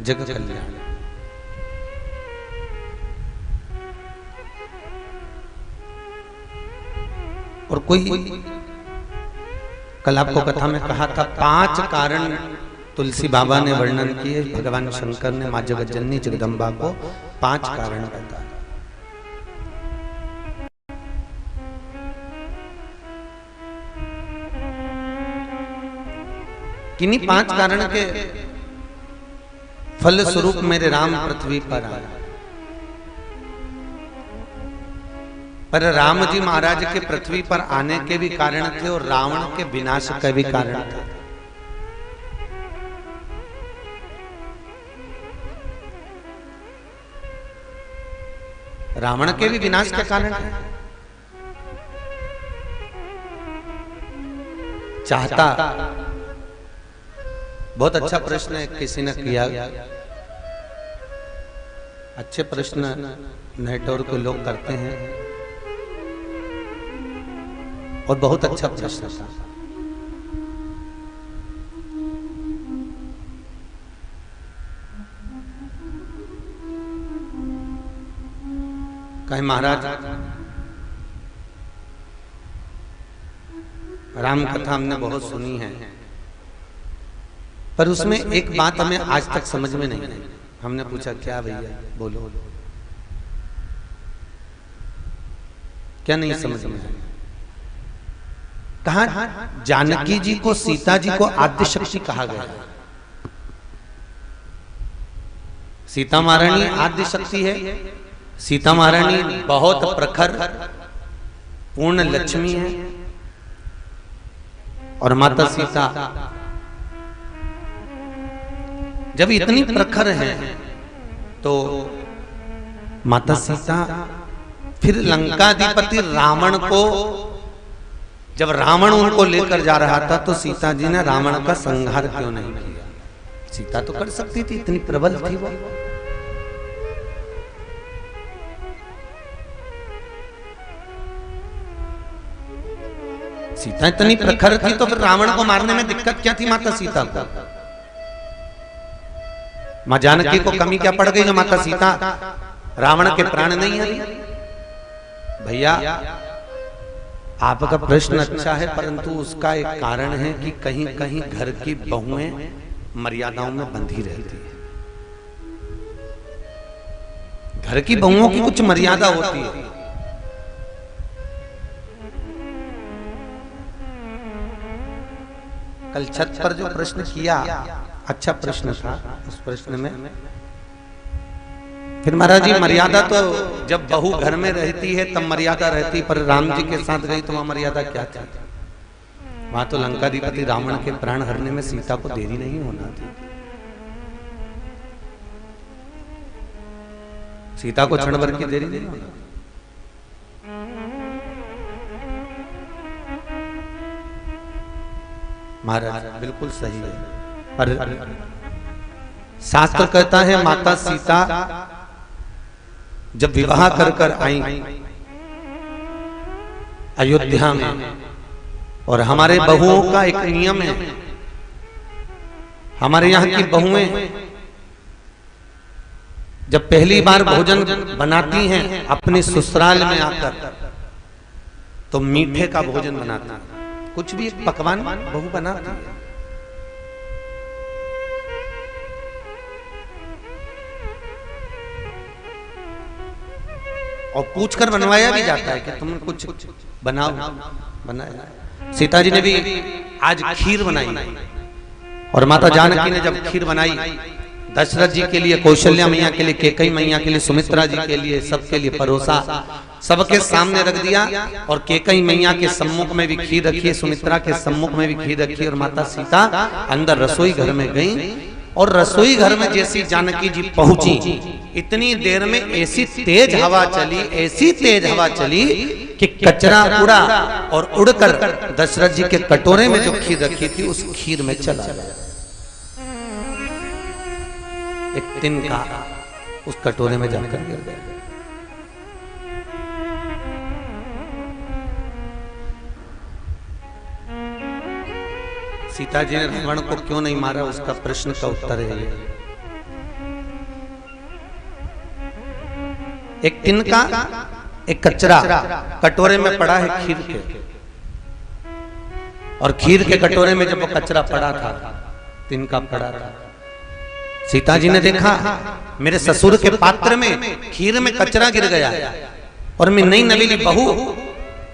जग कल्याण। और कोई कल आपको कथा में कहा था 5 कारण तुलसी बाबा ने वर्णन किए, भगवान शंकर ने मां जगज्जननी जगदम्बा को 5 कारण बताए। किन्हीं 5 कारण के फल स्वरूप मेरे राम पृथ्वी पर आए। पर राम जी महाराज के पृथ्वी पर आने के भी कारण थे और रावण के विनाश का भी कारण था। रावण के भी विनाश का कारण है। चाहता, बहुत अच्छा प्रश्न किसी ने किया। अच्छे प्रश्न नेटवर्क के लोग करते हैं और बहुत अच्छा प्रश्न था। कहे महाराज राम कथा हमने बहुत सुनी है, पर उसमें एक बात हमें आज तक समझ में नहीं आई। हमने पूछा क्या भैया बोलो, क्या नहीं समझ में आई? कहा जानकी जी को, सीता जी को आद्य शक्ति कहा गया। सीता महारानी आद्य शक्ति है। सीता महारानी बहुत प्रखर पूर्ण लक्ष्मी है और माता सीता जब इतनी प्रखर है तो माता सीता फिर लंकाधिपति रावण को, जब रावण उनको लेकर जा रहा था तो सीता जी ने रावण का संहार क्यों नहीं किया? सीता तो कर सकती थी, इतनी प्रबल थी वो। सीता इतनी प्रखर थी तो फिर रावण को मारने में दिक्कत क्या थी माता सीता को? मां जानकी को कमी क्या पड़ गई जो माता सीता रावण के प्राण नहीं है? भैया आपका प्रश्न अच्छा है, परंतु उसका एक कारण है कि कहीं कहीं घर की बहुएं मर्यादाओं में बंधी रहती है। घर की बहुओं की कुछ मर्यादा होती है। कल छत पर जो प्रश्न किया अच्छा प्रश्न था। उस प्रश्न में फिर महाराज जी मर्यादा तो जब बहू घर में रहती है तब मर्यादा रहती, पर राम जी के साथ गई तो वहां मर्यादा क्या थी? वहां तो लंकाधिपति रावण के प्राण हरने में सीता को देरी नहीं होना थी। सीता को क्षण भर की देरी नहीं होना। महाराज बिल्कुल सही है, पर शास्त्र कहता है माता सीता जब विवाह कर कर आई अयोध्या में, और हमारे बहुओं का एक नियम है, हमारे यहाँ की बहुएं जब पहली बार भोजन बनाती हैं अपने ससुराल में आकर तो मीठे का भोजन बनाती हैं। कुछ भी एक पकवान बहू बनाती है। और पूछकर बनवाया भी जाता है कि तुम कुछ बनाओ, बनाया। सीता जी ने भी आज खीर बनाई और माता जानकी ने जब खीर बनाई दशरथ जी के लिए, कौशल्या मैया के लिए, कैकेयी मैया के लिए, सुमित्रा जी के लिए, सबके लिए परोसा, सबके सामने रख दिया। और कैकेयी मैया के सम्मुख में भी खीर रखी, सुमित्रा के सम्मुख में भी खीर रखी। और माता सीता अंदर रसोई घर में गई और रसोई घर में जैसी जानकी जी पहुंची, इतनी देर में ऐसी तेज हवा चली, ऐसी तेज हवा चली कि कचरा उड़ा और उड़कर दशरथ जी के कटोरे में जो खीर रखी थी उस खीर में चला गया। एक तिनका उस कटोरे में जाकर गिर गया। सीता जी ने रावण को क्यों नहीं मारा, उसका प्रश्न का उत्तर है ये। एक तिनका, एक कचरा कटोरे में पड़ा है खीर के, और खीर के कटोरे में जब वो कचरा पड़ा था, तिनका पड़ा था, सीता जी ने देखा मेरे ससुर के पात्र में खीर में कचरा गिर गया, और मैं नई नवीली बहू,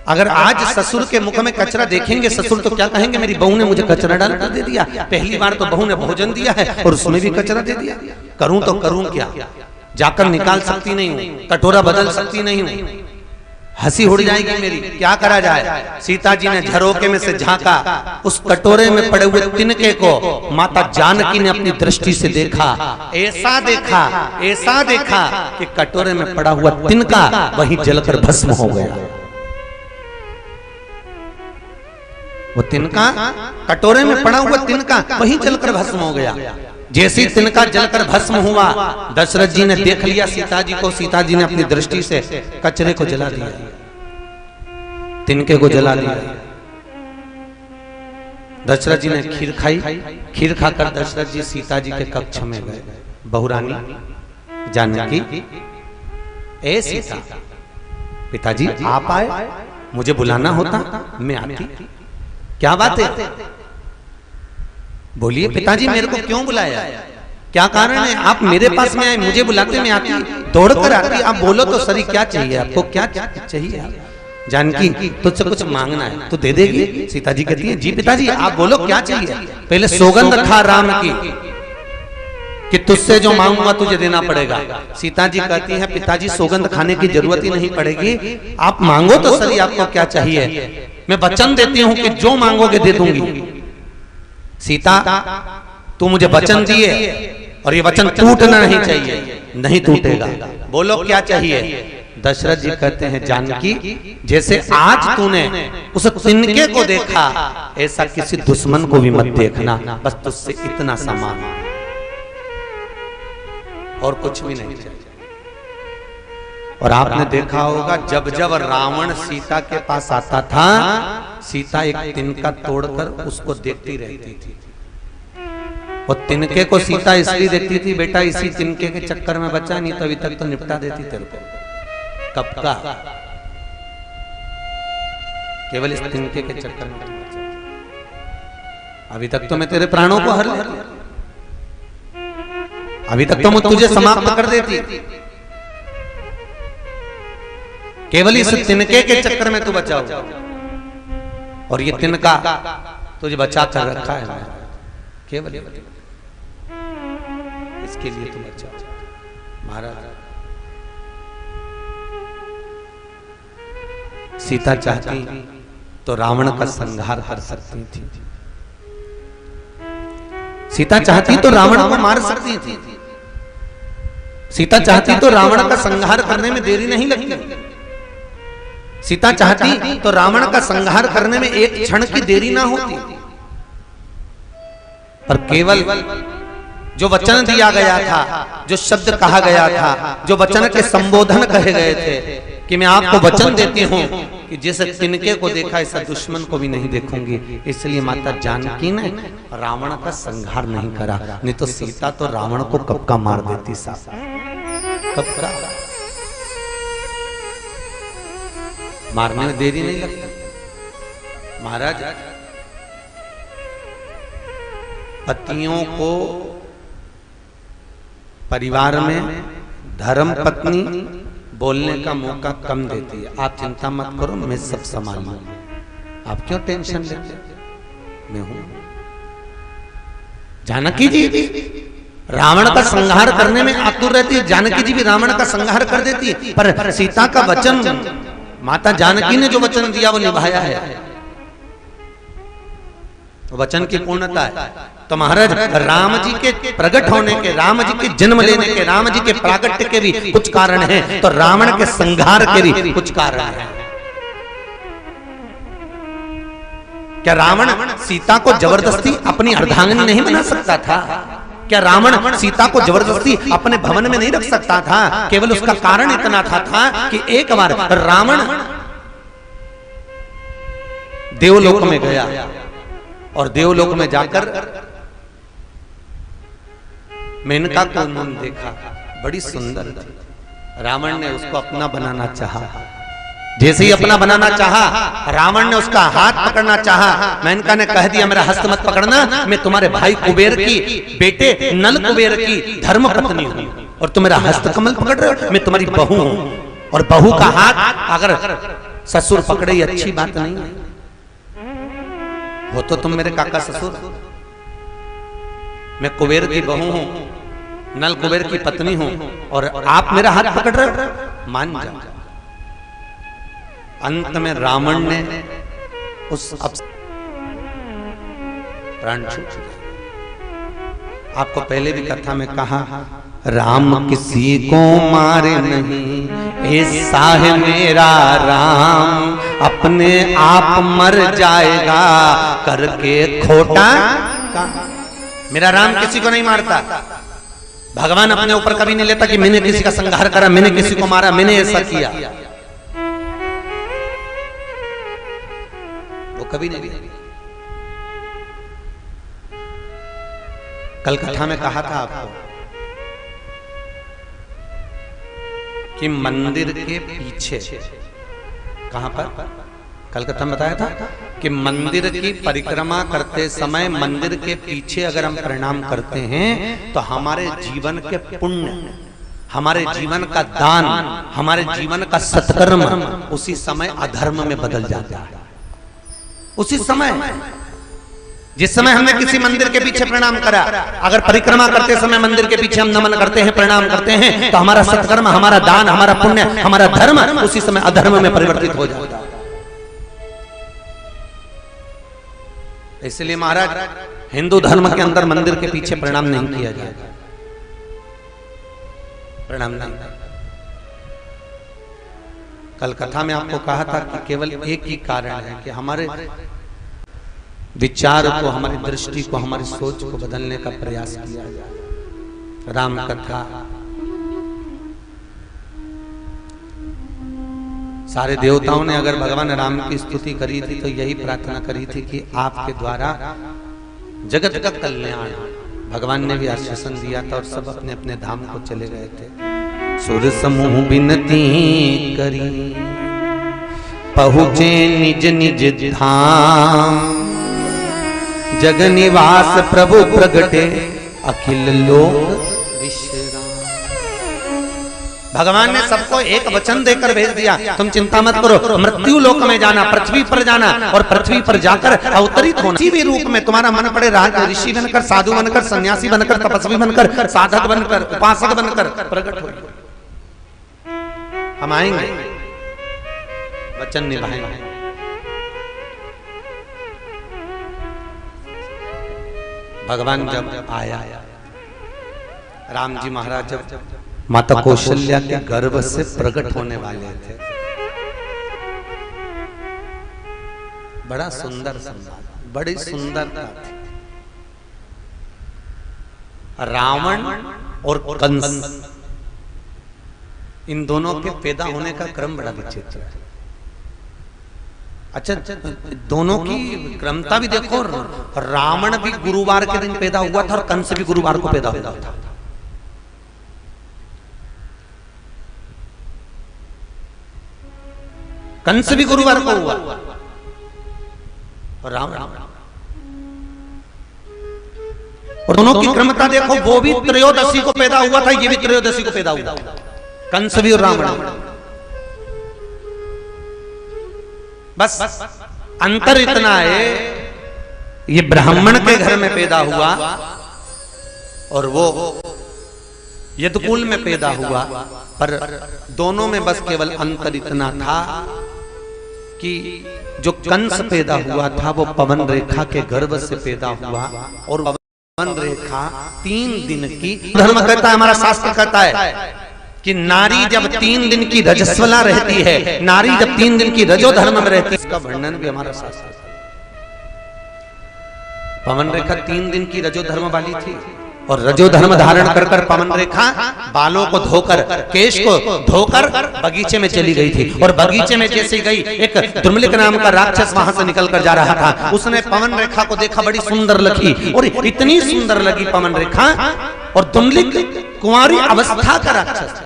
अगर आज ससुर के मुख में कचरा देखेंगे ससुर तो क्या कहेंगे, मेरी बहू ने मुझे कचरा डाल कर दे दिया, पहली बार तो बहू ने भोजन दिया है और उसमें भी कचरा दे दिया, करूं तो करूं क्या, जाकर निकाल सकती नहीं हूं, कटोरा बदल सकती नहीं हूं, हंसी उड़ जाएगी मेरी, क्या करा जाए। सीता जी ने झरोके में से झांका, उस कटोरे में पड़े हुए तिनके को माता जानकी ने अपनी दृष्टि से देखा, ऐसा देखा कि कटोरे में पड़ा हुआ तिनका वहीं जलकर भस्म हो गया। वो तिनका, कटोरे में पड़ा हुआ तिनका वहीं जलकर भस्म हो गया। जैसे तिनका जलकर भस्म हुआ, दशरथ जी ने देख लिया सीता जी को, सीता जी ने अपनी दृष्टि से कचरे को जला दिया, तिनके को जला दिया। दशरथ जी ने खीर खाई, खीर खाकर दशरथ जी सीता जी के कक्ष में गए। बहुरानी जानकी, ए सीता, पिताजी आप आए, मुझे बुलाना होता मैं आती, क्या बात है, बोलिए पिताजी मेरे को क्यों बुलाया, क्या कारण है, आप मेरे पास में आए, मुझे बुलाते मैं आती, दौड़कर आती, आप बोलो तो सही क्या चाहिए आपको, क्या चाहिए। जानकी तुझसे कुछ मांगना है तो दे देगी। सीता जी कहती है जी पिताजी आप बोलो क्या चाहिए। पहले सौगंध खा राम की कि तुझसे जो मांगूंगा तुझे देना पड़ेगा। सीता जी कहती है पिताजी सौगंध खाने की जरूरत ही नहीं पड़ेगी, आप मांगो तो सही आपको क्या चाहिए, मैं वचन देती हूं कि जो मांगोगे दे दूंगी। सीता तू मुझे वचन दिए और ये वचन टूटना नहीं चाहिए, नहीं टूटेगा, बोलो क्या चाहिए। दशरथ जी कहते हैं जानकी जैसे आज तूने उस तिनके को देखा ऐसा किसी दुश्मन को भी मत देखना, बस तुझसे इतना सामान और कुछ भी नहीं चाहिए। और आपने देखा होगा जब जब रावण सीता के पास आता था सीता एक तिनका तोड़कर उसको देखती रहती थी। और तिनके को सीता इसलिए देखती थी बेटा इसी तिनके के चक्कर में बचा, नहीं तो अभी तक तो निपटा देती तेरे को, कब का, केवल इस तिनके के चक्कर में बचा, अभी तक तो मैं तेरे प्राणों को हर लिया, अभी तक तो मैं तुझे समाप्त कर देती, केवल इस तिनके के चक्कर में तू बचाओ। और ये तिनका तुझे बचा कर रखा है केवल इसके लिए तुम बचाओ। महाराज सीता चाहती तो रावण का संहार कर सकती थी, सीता चाहती तो रावण को मार सकती थी, सीता चाहती तो रावण का संहार करने में देरी नहीं लगती, सीता चाहती तो रावण का संहार करने में एक क्षण की देरी ना होती। पर केवल जो वचन दिया गया था, जो शब्द कहा गया था, जो वचन के संबोधन कहे गए थे कि मैं आपको वचन देती हूं कि जिस तिनके को देखा ऐसा दुश्मन को भी नहीं देखूंगी, इसलिए माता जानकी ने रावण का संहार नहीं करा, नहीं तो सीता तो रावण को कब का मार देती साहब, कब का मारने में देरी नहीं लगती। महाराज पतियों को परिवार में धर्म पत्नी बोलने का मौका कम देती है। आप चिंता मत करो मैं सब संभाल लूंगी, आप क्यों टेंशन लेते, मैं हूं। जानकी जी रावण का संहार करने में आतुर रहती है, जानकी जी भी रावण का संहार कर देती है, पर सीता का वचन माता जानकी ने जो वचन दिया वो निभाया है, वचन की पूर्णता है। तो महाराज राम जी के प्रकट होने के, राम जी के जन्म लेने के, राम जी के प्रागट्य के भी कुछ कारण हैं, तो रावण के संहार के भी कुछ कारण हैं। क्या रावण सीता को जबरदस्ती अपनी अर्धांगिनी नहीं बना सकता था? क्या रावण सीता को जबरदस्ती अपने भवन में नहीं रख सकता था? केवल उसका कारण इतना था कि एक बार रावण देवलोक में गया और देवलोक में जाकर मेनका को उन्होंने देखा, बड़ी सुंदर थी, रावण ने उसको अपना बनाना चाहा। जैसे ही अपना बनाना चाहा, रावण ने उसका हाथ पकड़ना चाहा। मेनका ने कह दिया मेरा हस्त मत पकड़ना, मैं तुम्हारे भाई कुबेर की बेटे नल कुबेर की धर्म पत्नी हूं और तुम मेरा हस्त कमल पकड़ रहे हो, मैं तुम्हारी बहू हूं। और बहू का हाथ अगर ससुर पकड़े ये अच्छी बात नहीं है। हो तो तुम मेरे काका ससुर, मैं कुबेर की बहू हूं, नल कुबेर की पत्नी हूं और आप मेरा हाथ पकड़ रहे हो, मान जाओ। अंत में रावण ने उस प्राण छूट। आपको पहले भी कथा में कहा, राम किसी को मारे नहीं, ऐसा है मेरा राम, अपने आप मर जाएगा करके खोटा। मेरा राम किसी को नहीं मारता। भगवान अपने ऊपर कभी नहीं लेता कि मैंने किसी का संहार करा, मैंने किसी को मारा, मैंने ऐसा किया, वो कभी नहीं। कल कथा में कहा था आपको कि मंदिर के पीछे, कहां पर, कल कथा में बताया था कि मंदिर की परिक्रमा करते समय मंदिर के पीछे अगर हम प्रणाम करते हैं तो हमारे जीवन के पुण्य, हमारे जीवन का दान, हमारे जीवन का सत्कर्म उसी समय अधर्म में बदल जाता है। उसी समय जिस समय हमने किसी मंदिर के पीछे प्रणाम करा, अगर परिक्रमा करते समय मंदिर के पीछे हम नमन करते हैं, प्रणाम करते हैं, तो हमारा सत्कर्म, हमारा दान, हमारा पुण्य, हमारा धर्म उसी समय अधर्म में परिवर्तित हो जाता है। इसलिए महाराज हिंदू धर्म के अंदर मंदिर के पीछे प्रणाम नहीं किया जाएगा, प्रणाम नहीं। कल कथा में आपको कहा था कि केवल एक ही कारण है कि हमारे विचार को, हमारी दृष्टि को, हमारी सोच को बदलने का प्रयास किया जाए। राम कथा, सारे देवताओं ने अगर भगवान राम की स्तुति करी थी तो यही प्रार्थना करी थी कि आपके द्वारा जगत का कल्याण। भगवान ने भी आश्वासन दिया था और सब अपने अपने धाम को चले गए थे। सुर समूह बिनती करी, पहुँचे निज निज धाम, जग निवास प्रभु प्रगटे, अखिल लोक विश्राम। भगवान ने सबको एक वचन देकर भेज दिया, तुम चिंता मत करो, मृत्यु लोक में जाना, पृथ्वी पर जाना और पृथ्वी पर जाकर अवतरित होना। किसी भी रूप में तुम्हारा मन पड़े, राज ऋषि बनकर, साधु बनकर, सन्यासी बनकर, तपस्वी बनकर, साधक बनकर, उपासक बनकर प्रकट हो। हम आएंगे, वचन निभाएंगे। भगवान जब आया, राम जी महाराज जब माता कौशल्या के गर्भ से प्रकट होने वाले थे, बड़ा सुंदर संवाद, बड़ी सुंदरता थी। रावण और कंस, इन दोनों के पैदा होने का क्रम बड़ा विचित्र है। अच्छा, दोनों की क्रमता भी देखो, रावण भी गुरुवार के दिन पैदा हुआ था और कंस भी गुरुवार को पैदा हुआ था। कंस भी गुरुवार को हुआ और रावण, और दोनों की क्रमता देखो, वो भी त्रयोदशी को पैदा हुआ था, ये भी त्रयोदशी को पैदा हुआ, कंस भी और रावण। बस अंतर इतना है, ये ब्राह्मण के घर में पैदा हुआ और वो यदुकुल में पैदा हुआ, पर दोनों में बस केवल अंतर इतना था कि जो कंस पैदा हुआ था वो पवन रेखा के गर्भ से पैदा हुआ, और पवन रेखा 3 दिन की, धर्म कहता है, हमारा शास्त्र कहता है कि नारी जब 3 दिन की रजस्वला रहती है, नारी जब 3 दिन की रजो धर्म में रहती है, इसका वर्णन भी हमारा शास्त्र। पवन रेखा 3 दिन की रजो धर्म वाली थी और रजो धर्म धारण कर कर पवन रेखा बालों को धोकर, केश को धोकर बगीचे में चली गई थी। और बगीचे में जैसे गई, एक दुर्मलिक नाम का राक्षस वहां से निकल कर जा रहा था, उसने पवन रेखा को देखा, बड़ी सुंदर लगी, और इतनी सुंदर लगी पवन रेखा, और दुर्मलिक कुंवारी अवस्था का राक्षस,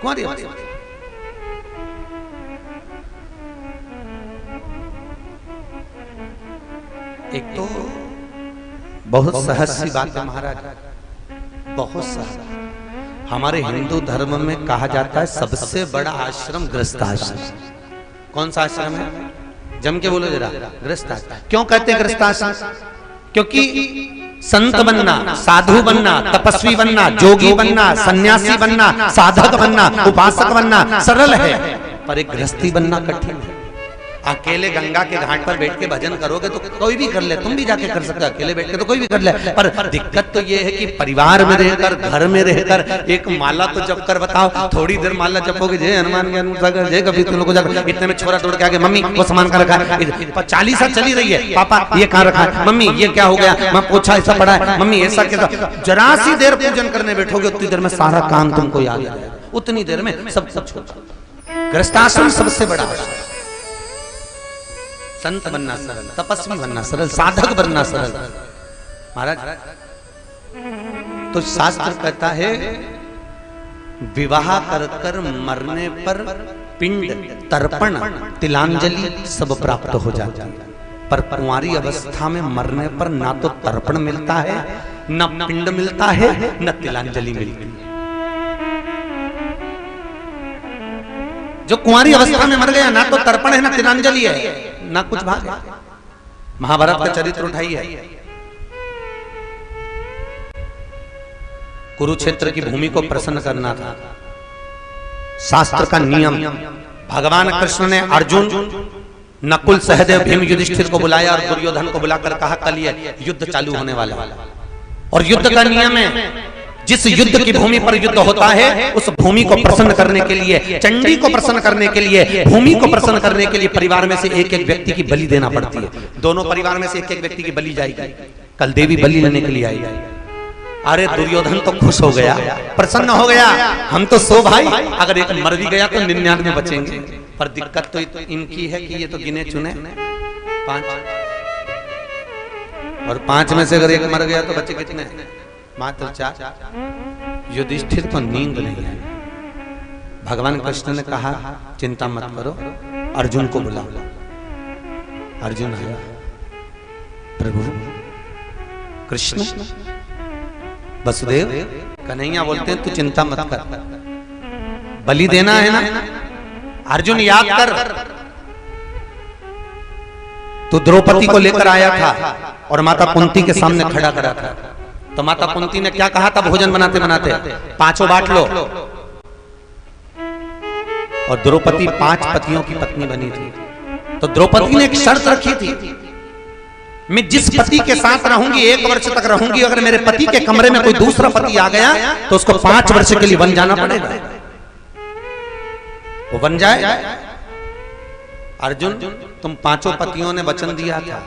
कुंवारी अवस्था। एक तो बहुत सहज सी बात है महाराज, बहुत सहज। हमारे हिंदू धर्म में कहा जाता है सबसे बड़ा आश्रम गृहस्थ आश्रम। कौन सा आश्रम है? जम के बोलो जरा। गृहस्थ आश्रम। क्यों कहते हैं गृहस्थ आश्रम? क्योंकि संत बनना, साधु बनना, तपस्वी बनना, जोगी बनना, सन्यासी बनना, साधक बनना, उपासक बनना सरल है, पर एक गृहस्थी बनना कठिन है। अकेले गंगा के घाट पर बैठ के भजन करोगे तो कोई भी कर ले, तुम भी जाके कर सकते हो, अकेले बैठ के तो कोई भी कर ले। पर दिक्कत तो ये है कि परिवार में रहकर, घर में रहकर एक माला तो जप कर बताओ। थोड़ी देर माला जपोगे, जय हनुमान ज्ञान सागर, जय कबीर तुम लोग जाकर, इतने में छोरा दौड़ के आगे, मम्मी वो सामान का रखा है, 40 साल चली रही है, पापा ये कहाँ रखा है, मम्मी ये क्या हो गया, मैं पूछा ऐसा पड़ा है, मम्मी ऐसा कैसा। जरा सी देर पूजन करने बैठोगे उतनी देर में सारा काम तुमको याद आ जाएगा, उतनी देर में सब कुछ छोड़। गृहस्थाश्रम सबसे बड़ा आश्रम। संत बनना सरल, तपस्वी बनना सरल, साधक बनना सरल महाराज। तो शास्त्र कहता है विवाह कर कर मरने पर पिंड, तर्पण, तिलांजलि सब प्राप्त हो जाता है, पर कुंवारी अवस्था में मरने पर ना तो तर्पण मिलता है, न पिंड मिलता है, न तिलांजलि मिलती है। जो कुंवारी अवस्था में मर गया ना तो तर्पण है, ना तिलांजलि है, ना कुछ भाग। महाभारत का चरित्र उठाइए, कुरुक्षेत्र की भूमि को प्रसन्न करना था, शास्त्र का नियम। भगवान कृष्ण ने अर्जुन, नकुल, सहदेव, भीम, युधिष्ठिर को बुलाया और दुर्योधन को बुलाकर कहा कल ये युद्ध चालू होने वाला है, और युद्ध का नियम है जिस युद्ध की भूमि पर युद्ध होता है उस भूमि को प्रसन्न करने के लिए, चंडी को प्रसन्न करने के लिए, भूमि को प्रसन्न करने के लिए परिवार में से एक एक व्यक्ति की बलि देना पड़ती है। दोनों परिवार में से एक एक व्यक्ति की बलि जाएगी। कल देवी बलि लेने के लिए आई। अरे दुर्योधन तो खुश हो गया, प्रसन्न हो गया, हम तो 100 भाई, अगर एक मर भी गया तो 99 बचेंगे। पर दिक्कत तो इनकी है कि ये तो गिने चुने 5, और 5 में से अगर एक मर गया तो बचे कितने? मात्र 4। युधिष्ठिर को नींद नहीं आई। भगवान कृष्ण ने कहा चिंता मत करो, अर्जुन को बुलाओ। अर्जुन आया, प्रभु कृष्ण, वसुदेव, कन्हैया बोलते हैं तू चिंता मत कर, बलि देना है ना। अर्जुन याद कर, तू द्रौपदी को लेकर आया था और माता कुंती के सामने खड़ा करा था, तो माता कुंती ने क्या कहा था भोजन बनाते बनाते? 5 बांट लो। और द्रौपदी 5 पतियों की पत्नी बनी थी, तो द्रौपदी ने एक शर्त रखी थी, मैं जिस पति के साथ रहूंगी 1 वर्ष तक रहूंगी, अगर मेरे पति के कमरे में कोई दूसरा पति आ गया तो उसको 5 वर्ष के लिए वन जाना पड़ेगा। वो वन जाए। अर्जुन, तुम 5 पतियों ने वचन दिया था।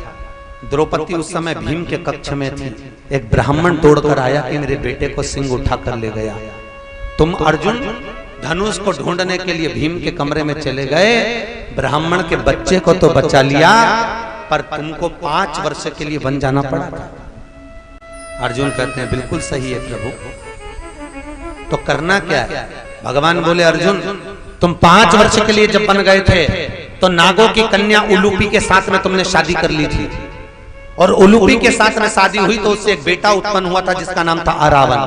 द्रौपदी उस समय भीम के कक्ष में थी, एक ब्राह्मण तोड़कर आया कि मेरे बेटे को सिंह उठा कर ले गया। तुम अर्जुन धनुष को ढूंढने के लिए भीम के कमरे में चले गए, ब्राह्मण के बच्चे को तो बचा लिया, पर तुमको 5 वर्ष के लिए वन जाना पड़ा था। अर्जुन कहते हैं बिल्कुल सही है प्रभु, तो करना क्या है? भगवान बोले अर्जुन, तुम 5 वर्ष के लिए जब बन गए थे तो नागों की कन्या उलूपी के साथ में तुमने शादी कर ली थी, और उलूपी के साथ में शादी हुई तो उससे एक बेटा उत्पन्न हुआ था जिसका नाम था अरावन।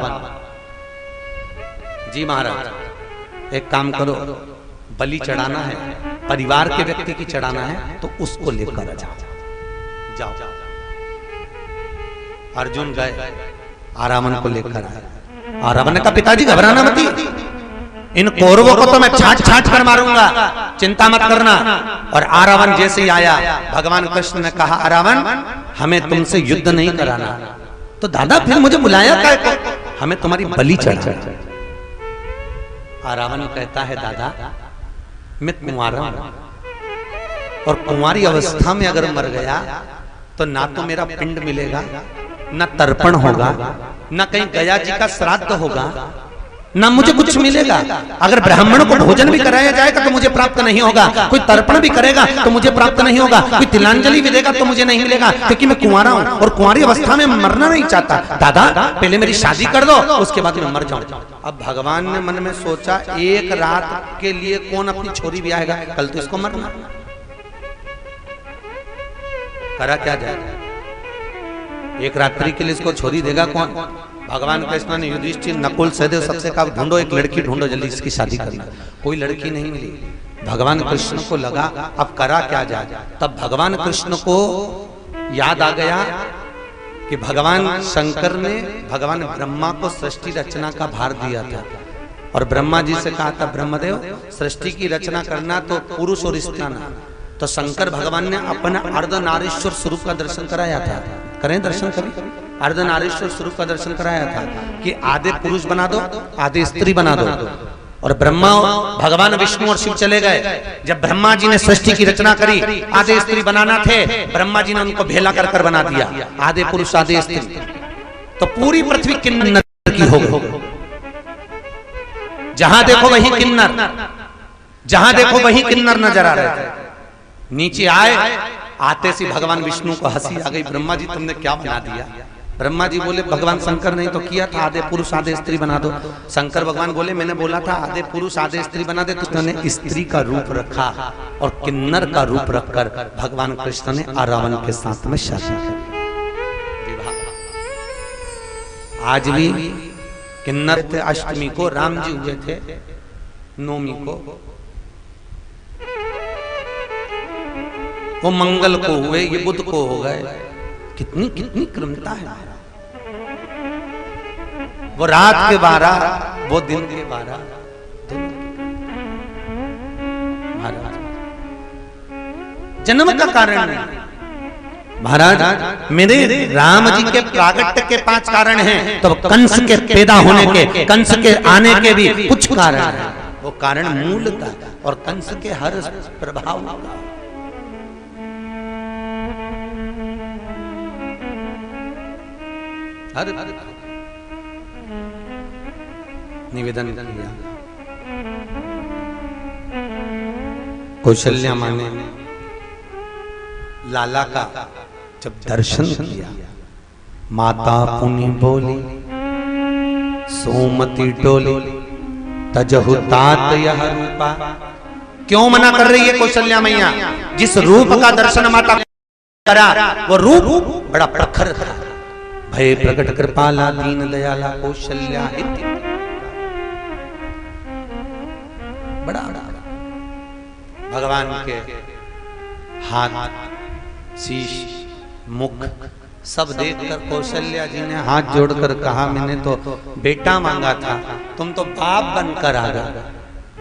जी महाराज, एक काम करो, बलि चढ़ाना है, परिवार के व्यक्ति की चढ़ाना है, तो उसको लेकर जाओ। अर्जुन गए, आरावन को लेकर आए। आरावन का पिताजी घबराना मत, इन कौरवों को तो मैं छाट छाट कर मारूंगा, चिंता मत करना। और आरावन जैसे ही आया, भगवान कृष्ण ने कहा आरावन, हमें तुमसे युद्ध नहीं कराना। तो दादा फिर मुझे बुलाया क्या? हमें तुम्हारी बलि चढ़ाना। आरावन कहता है दादा मैं कुंवारा हूं, और कुंवारी अवस्था में अगर मर गया तो ना तो मेरा पिंड मिलेगा, ना तर्पण होगा, ना कहीं गया जी का श्राद्ध होगा, ना मुझे कुछ मिलेगा। अगर ब्राह्मण को भोजन भी कराया जाएगा तो मुझे प्राप्त नहीं होगा, कोई तर्पण भी करेगा तो मुझे प्राप्त नहीं होगा, कोई तिलांजलि भी देगा तो मुझे नहीं मिलेगा, क्योंकि मैं कुंवारा हूं और कुंवारी अवस्था में मरना नहीं चाहता। दादा पहले मेरी शादी कर दो, उसके बाद मैं मर जाऊं। अब भगवान ने मन में सोचा, एक रात के लिए कौन अपनी छोरी भी आएगा, कल तो इसको मरना। करा क्या जाएगा, एक रात्रि के लिए इसको छोरी देगा कौन। भगवान कृष्ण ने युधिष्ठिर, नकुल, सहदेव सबसे कहा, ढूंढो एक लड़की ढूंढो, जल्दी इसकी शादी करना। कोई लड़की नहीं मिली। भगवान कृष्ण को लगा अब करा क्या जाए। तब भगवान कृष्ण को याद आ गया कि भगवान शंकर ने भगवान ब्रह्मा को सृष्टि रचना का भार दिया था और ब्रह्मा जी से कहा था, ब्रह्मदेव सृष्टि की रचना करना तो पुरुष और स्त्री ना। तो शंकर भगवान ने अपना अर्धनारीश्वर स्वरूप का दर्शन कराया था। करें दर्शन कभी, अर्धनारीश्वर स्वरूप का दर्शन कराया था कि आधे पुरुष बना दो, आधे स्त्री बना दो। और ब्रह्मा, भगवान विष्णु और शिव चले गए। जब ब्रह्मा जी ने सृष्टि की रचना करी, आधे स्त्री बनाना थे, ब्रह्मा जी ने उनको भेला कर बना दिया, आधे पुरुष आधे स्त्री। तो पूरी पृथ्वी किन्नर की हो गई। जहां देखो वही किन्नर, जहां देखो वही किन्नर नजर आ रहे थे। नीचे आए, आते सी भगवान विष्णु को हंसी आ गई, ब्रह्मा जी तुमने क्या बना दिया। ब्रह्मा जी बोले, भगवान शंकर ने तो किया था, आधे पुरुष आधे स्त्री बना दो। शंकर भगवान बोले, मैंने बोला था आधे पुरुष आधे स्त्री बना दे, तो तुमने स्त्री का रूप रखा और किन्नर का रूप रखकर भगवान कृष्ण ने रावण के साथ में शादी की। आज भी किन्नर थे, अष्टमी को राम जी हुए थे, नवमी को वो मंगल को हुए, ये बुध को हो गए। कितनी कितनी क्रमता है। वो रात के 12, वो दिन के 12। महाराज जन्म का कारण नहीं। महाराज मेरे राम जी के प्रागट्य के 5 कारण हैं, तो कंस के पैदा होने के, कंस के आने के भी कुछ कारण हैं। वो कारण मूल था और कंस के हर प्रभाव का हर निवेदन किया। कौशल्या माँ ने लाला का जब दर्शन किया, माता पुनि बोली, सोमती डोली, तजहु तात यह रूपा। क्यों मना कर रही है कौशल्या मैया। जिस रूप का दर्शन माता करा वो रूप बड़ा प्रखर था। भय प्रकट कृपाला दीन दयाला कौशल्या बड़ा भगवान के हाथ, शीश, मुख सब देखकर कौशल्या जी ने हाथ जोड़कर कहा, मैंने तो बेटा मांगा था, तुम तो बाप बनकर आ गए।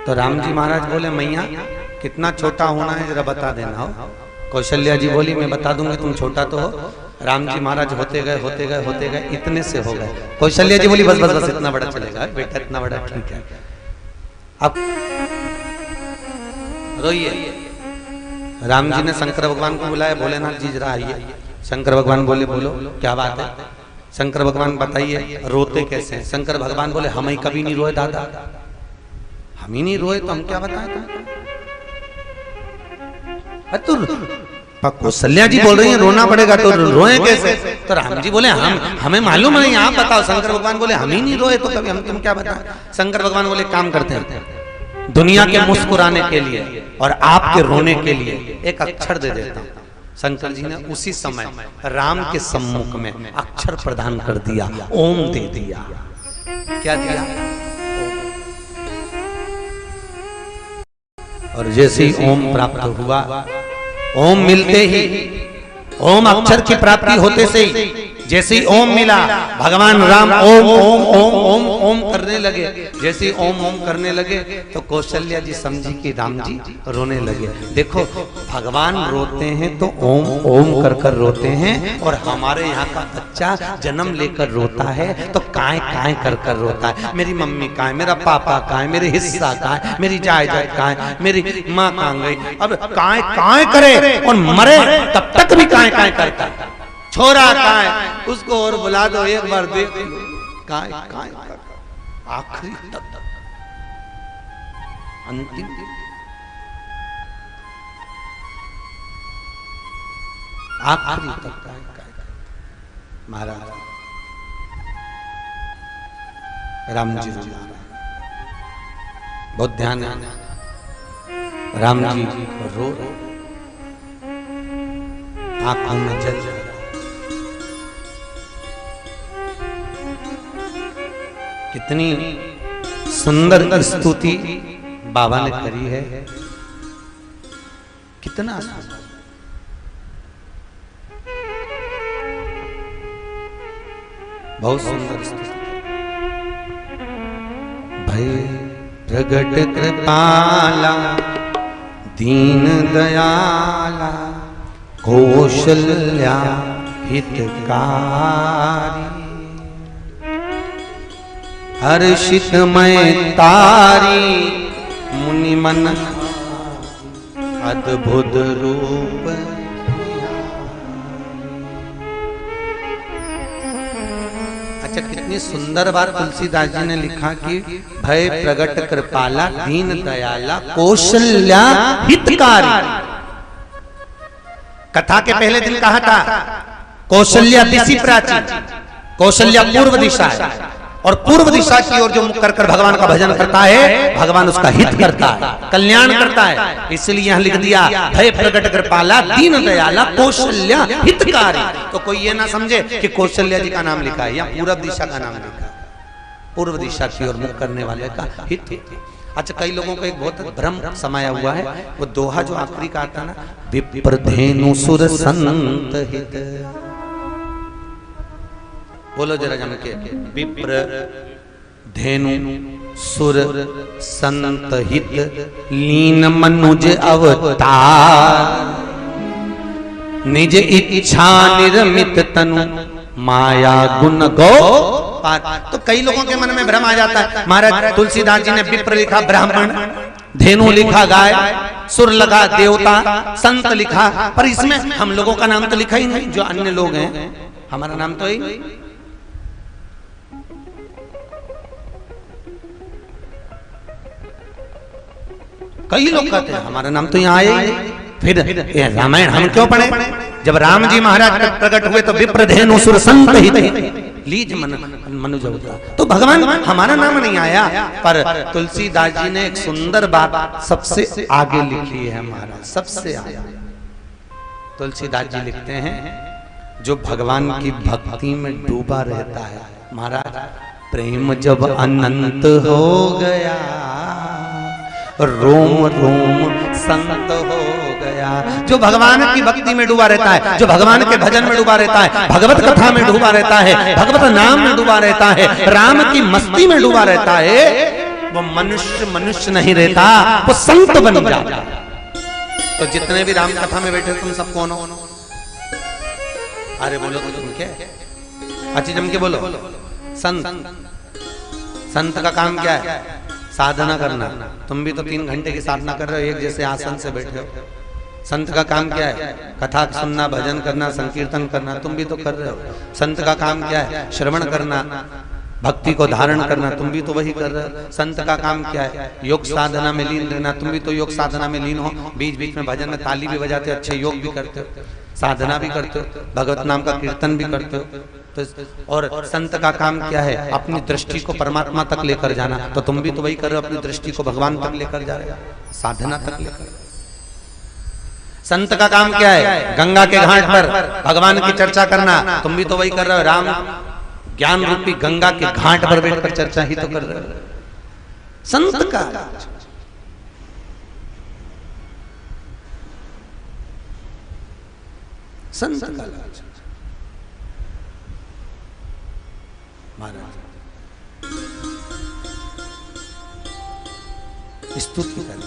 तो राम जी महाराज बोले, मैया कितना छोटा होना है जरा बता देना हो। कौशल्या जी बोली, मैं बता दूंगी, तुम छोटा तो हो। राम जी महाराज होते गए होते गए होते गए, इतने से हो गए। कौशल्या जी बोली, बस बस बस इतना बड़ा चलेगा बेटा, इतना बड़ा ठीक है। अब रोइए। राम जी ने शंकर भगवान को बुलाया, भोलेनाथ जी जरा आइए। शंकर भगवान बोले, बोलो क्या बात है। शंकर भगवान बताइए रोते कैसे हैं। शंकर भगवान बोले, हम ही कभी नहीं रोए दादा, हम ही नहीं रोए तो हम क्या बताए। कौशल्या जी बोल रही हैं रोना पड़ेगा तो रोए कैसे। तो राम जी बोले, हमें मालूम है, आप बताओ। शंकर भगवान बोले, हम ही नहीं रोए तो कभी हम तुम क्या बताएं। शंकर भगवान बोले, काम करते हैं, दुनिया के मुस्कुराने के लिए और आपके रोने के लिए एक अक्षर दे देता हूं। शंकर जी ने उसी समय राम के सम्मुख में अक्षर प्रदान कर दिया, ओम दे दिया। क्या दिया। और जैसे ही ओम प्राप्त हुआ, ओम मिलते ही, ओम अक्षर की प्राप्ति होते से ही, जैसे ही ओम मिला, भगवान राम ओम ओम ओम ओम ओम करने लगे। जैसे ही ओम ओम करने लगे तो कौशल्या जी समझी कि राम जी रोने लगे। देखो भगवान रोते हैं तो ओम ओम कर कर रोते हैं, और हमारे यहाँ का बच्चा जन्म लेकर रोता है तो काय काय कर कर रोता है। मेरी मम्मी कहाँ है, मेरा पापा कहाँ है, मेरे हिस्सा कहाँ है, मेरी जायदाद कहाँ है, मेरी माँ कहाँ गई। अब काय काय करे और मरे तब तक भी काय काय करता है। छोरा कहाँ है, उसको और बुला दो, एक बार देख लो। काय काय आखिरी तक, अंतिम आखिरी तक महाराज राम जी बहुत ध्यान है। राम जी रो आंखों में जल, कितनी सुंदर स्तुति बाबा ने करी है, कितना बहुत सुंदर स्तुति। भय प्रगट कृपाला दीन दयाला कौशल्या हितकारी, हर्षित मैं तारी मुनि मन अद्भुत रूप। अच्छा, कितनी सुंदर बात तुलसीदास जी ने लिखा कि भय प्रगट कृपाला दीन दयाला कौशल्या हितकारी। कथा के पहले दिन कहा था कौशल्या दिशि प्राचीन, कौशल्या पूर्व दिशा है, और पूर्व दिशा की ओर जो मुख कर कर भगवान का भजन करता है, भगवान उसका हित करता है, कल्याण करता है। इसलिए यहां लिख दिया भय प्रगट कृपाला दीन दयाला कौशल्या हितकारी। तो कोई ये ना समझे कि कौशल्या जी का नाम लिखा है या पूर्व दिशा का नाम लिखा है, पूर्व दिशा की ओर मुख करने वाले का हित। अच्छा, कई लोगों को एक बहुत भ्रम समाया हुआ है, वो दोहा जो आखिरी का आता ना, विप्र धेनु सुर संत हित। बोलो जरा जम के, विप्र धेनु सुर संत हित लीन मनुज अवतार, निज इच्छा निर्मित तनु माया गुण गो पार। तो कई लोगों के मन में भ्रम आ जाता है, महाराज तुलसीदास जी ने विप्र लिखा ब्राह्मण, धेनु लिखा गाय, सुर लगा देवता, संत लिखा, पर इसमें हम लोगों का नाम तो लिखा ही नहीं, जो अन्य लोग हैं हमारा नाम तो ही नहीं। कई लोग कहते हैं हमारा नाम तो यहाँ आया ही, फिर रामायण हम क्यों पढ़े? जब राम जी महाराज प्रकट हुए तो विप्र धेनु सुर संत हित लीज मनुज अवतार, तो भगवान हमारा नाम नहीं आया। पर तुलसीदास जी ने एक सुंदर बात सबसे आगे लिखी है महाराज, सबसे आगे तुलसीदास जी लिखते हैं, जो भगवान की भक्ति में डूबा रहता है महाराज, प्रेम जब अनंत हो गया रोम रोम संत हो गया। जो भगवान की भक्ति में डूबा रहता है, जो भगवान के भजन में डूबा रहता है, भगवत कथा में डूबा रहता है, भगवत नाम में डूबा रहता है, राम की मस्ती में डूबा रहता है, वो मनुष्य नहीं रहता, वो संत बन जाता है। तो जितने भी राम कथा में बैठे तुम सब कौन हो? अरे बोलो तो तुम क्या? अच्छी जम के बोलो। संत, संत का काम क्या है? साधना करना। तुम भी तो 3 घंटे की साधना कर रहे हो, एक जैसे आसन से बैठे हो। संत का काम क्या है? कथा सुनना, भजन करना, संकीर्तन करना, तुम भी तो कर रहे हो। संत का काम क्या है? श्रवण करना, भक्ति को धारण करना, तुम भी तो वही कर रहे हो। संत का काम क्या है? योग साधना में लीन रहना, तुम भी तो योग साधना में लीन हो। बीच बीच में भजन में ताली भी बजाते हो, अच्छे योग भी करते हो, साधना भी करते हो, भगवत नाम का कीर्तन भी करते हो। तो और संत का काम क्या है? अपनी दृष्टि को परमात्मा तक लेकर जाना, तो तुम भी तो वही कर रहे हो, अपनी दृष्टि को भगवान तक लेकर जा रहे हो, साधना तक लेकर। संत का काम क्या है? गंगा के घाट पर भगवान की चर्चा करना, तुम भी तो वही कर रहे हो, राम ज्ञान रूपी गंगा के घाट पर बैठकर चर्चा ही तो कर रहे हो। संत का संत का महाराज स्तुति कर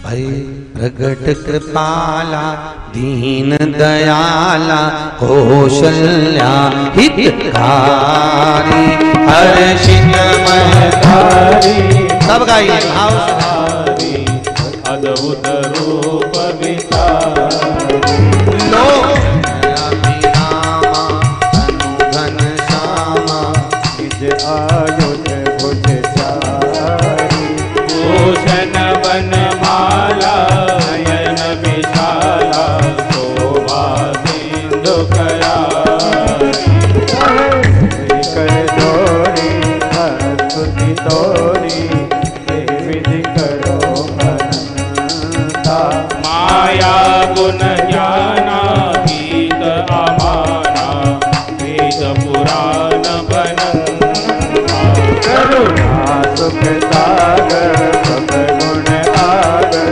भय प्रगट कृपाला दीन दयाला कौशल्या हितकारी हर्षित महतारी। सब गाइए भाव अद्भुत रूप विचारी घन श्यामा निज आयुध पुराण बनंता। करुणा सुख सागर सब गुण आगर,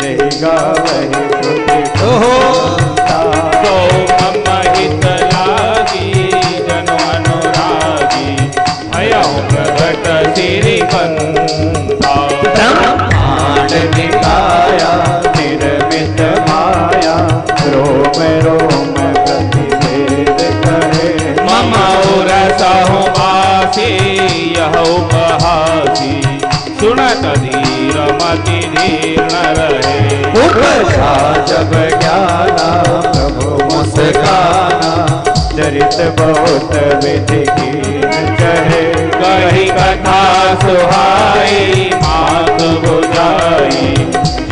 जय गावहि श्रुति सुनता। तो मम हित लागी जन अनुरागी, भयउ प्रगट सिरिवंता। ब्रह्मांड निकाया निर्मित माया, रोम रोम प्रतिवेद कहे। मम उरसहु बासी यह उपहासी, सुनत धीर मति धीर न रहे। उपजा जब ज्ञाना प्रभु मुस्काना, चरित बहुत विधि कीन चहे। कही कथा सुहाई मात बुझाई,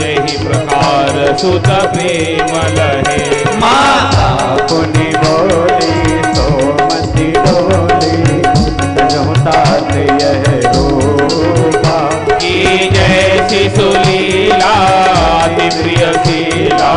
यही प्रकार सुत प्रेम लहे। माता पुनि बोली सोमति डोली, तात यह रूपा। की जैसी सुलीला अति प्रिय शीला,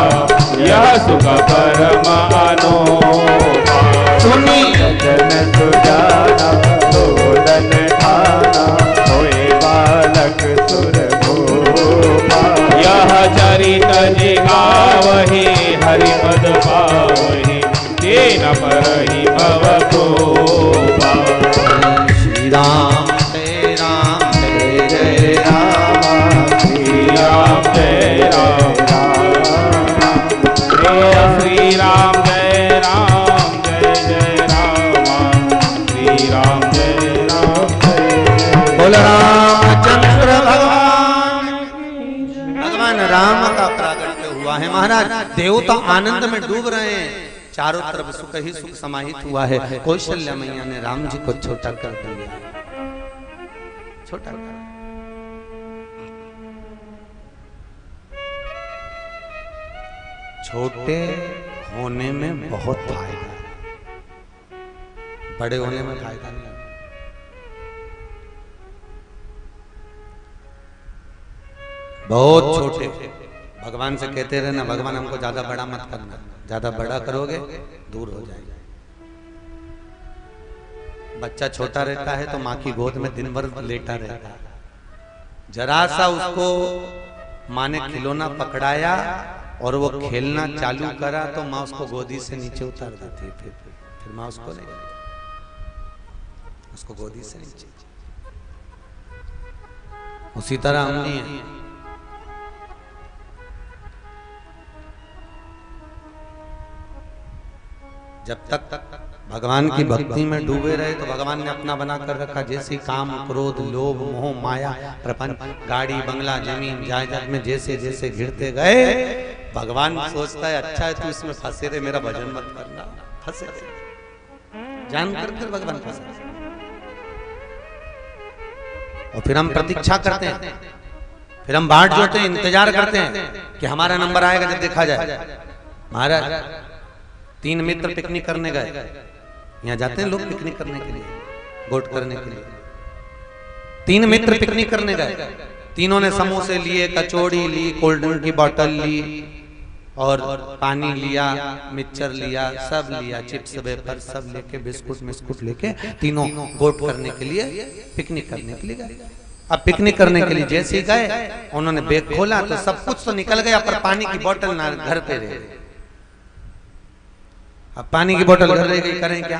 यह सुख परम अनोखा। सुनी जन सुजाना लोदन ठाना, होए बालक सुर भूपा। यह चरित जिगावहि हरिपद पावहि, तेन परहि भव कोपा। श्री राम जय राम जय जय राम, श्री राम जय राम श्री राम जय राम जय जय राम, श्री राम जय राम जय। बोल रामचंद्र भगवान। भगवान राम का प्रागट्य हुआ है महाराज। देवता आनंद में डूब रहे हैं, चारों तरफ सुख ही सुख समाहित हुआ है। कौशल्या मैया ने राम जी को छोटा कर दिया, छोटा कर। छोटे होने में बहुत फायदा है, बड़े होने में फायदा नहीं। बहुत छोटे भगवान से कहते रहना, भगवान हमको ज्यादा बड़ा मत करना, ज्यादा बड़ा करोगे दूर हो जाएगा। बच्चा छोटा रहता है तो माँ की गोद में दिन भर लेटा रहता है। जरा सा उसको माँ ने खिलौना पकड़ाया और वो खेलना चालू करा तो माँ उसको गोदी से नीचे उतार देती है। फिर माँ उसको नहीं, उसको गोदी से नीचे। उसी तरह हम नहीं है। जब तक भगवान की भक्ति में डूबे रहे तो भगवान ने अपना बना कर रखा। जैसे काम क्रोध लोभ मोह माया प्रपंच गाड़ी बंगला जमीन जायदाद में जैसे जैसे घिरते गए, भगवान सोचता है अच्छा है तू इसमें फंसे रहे, मेरा भजन मत करना। फंसे जान कर भगवान फंसे। और फिर हम प्रतीक्षा करते हैं, फिर हम बाट जोते हैं, इंतजार करते हैं कि हमारा नंबर आएगा जब देखा जाए। महाराज 3 मित्र पिकनिक करने गए, यहाँ जाते हैं लोग पिकनिक करने के लिए, बोट करने के लिए। 3 मित्र पिकनिक करने गए, तीनों ने समोसे लिए, कचौड़ी ली, कोल्ड ड्रिंक की बोतल ली और पानी लिया, मिक्सचर लिया, सब लिया, चिप्स वेफर सब लेके, बिस्कुट मिस्कुट लेके तीनों बोट करने के लिए, पिकनिक करने के लिए गए। अब पिकनिक करने के लिए जैसे ही गए उन्होंने बैग खोला तो सब कुछ तो निकल गया पर पानी की बोतल ना घर पे रह गई। अब पानी की बोतल घर रह गई, करें क्या?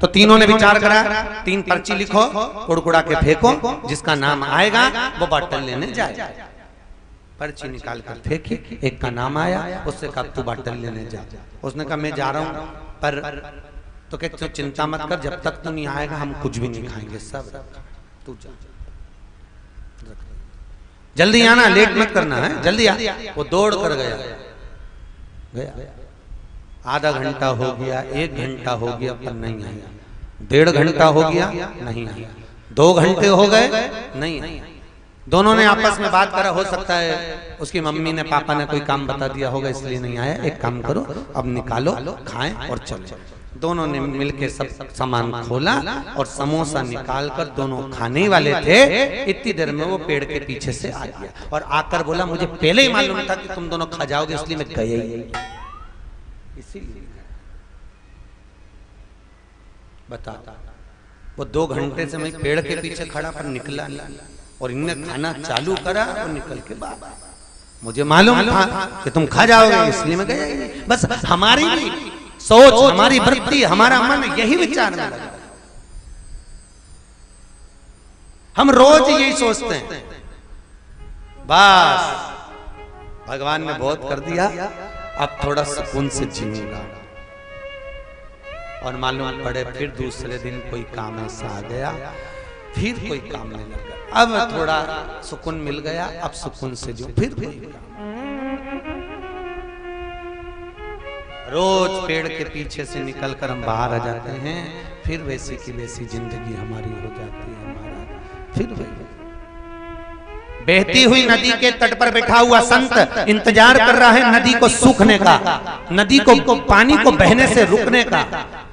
तो तीनों ने विचार करा 3 पर्ची लिखो, कुड़कुड़ा के फेंको, जिसका नाम आएगा वो बोतल लेने जाए। पर्ची निकाल कर फेंकी, एक का नाम आया, उससे कहा तू बोतल लेने जा। उसने कहा मैं जा रहा हूं पर तो कहते तू चिंता मत कर, जब तक तू नहीं आएगा हम कुछ भी नहीं खाएंगे, सब तू जा, जल्दी आना, लेट मत करना है, जल्दी आ। वो दौड़ कर गया। आधा घंटा हो गया, 1 घंटा हो गया पर नहीं आया, 1.5 घंटा हो गया नहीं आया, 2 घंटे हो गए नहीं आया। दोनों ने आपस में बात करा, हो सकता है उसकी मम्मी ने पापा ने कोई काम बता दिया होगा इसलिए नहीं आया। एक काम करो अब निकालो, खाएं और चलो। दोनों ने मिलके सब सामान खोला और समोसा निकालकर, दोनों खाने वाले थे, इतनी देर में वो पेड़ के पीछे से आ गया और आकर बोला मुझे पहले ही मालूम था कि तुम दोनों खा जाओगे इसलिए मैं गया ही नहीं। इसीलिए बता, वो 2 घंटे से मैं पेड़ के पीछे खड़ा पर निकला नहीं, और इनने खाना चालू करा और निकल के बाबा, मुझे मालूम था कि तुम खा जाओगे, इसलिए मैं गया ही नहीं। बस हमारी भी सोच, हमारी वृत्ति, हमारा मन यही विचार में लगा। हम रोज यही सोचते हैं, बस भगवान ने बहुत कर दिया, अब थोड़ा सुकून से जीऊंगा। और मालूम पड़े फिर दूसरे दिन कोई काम ऐसा आ गया, फिर कोई काम नहीं लगा, अब थोड़ा सुकून मिल गया, अब सुकून से जो फिर कोई काम। रोज पेड़ के पीछे से निकलकर हम बाहर आ जाते हैं, फिर वैसी की वैसी जिंदगी हमारी हो जाती है। हमारा फिर वही बहती हुई नदी के तट पर बैठा हुआ संत इंतजार कर रहा है नदी को सूखने का, नदी को पानी को बहने से रुकने का।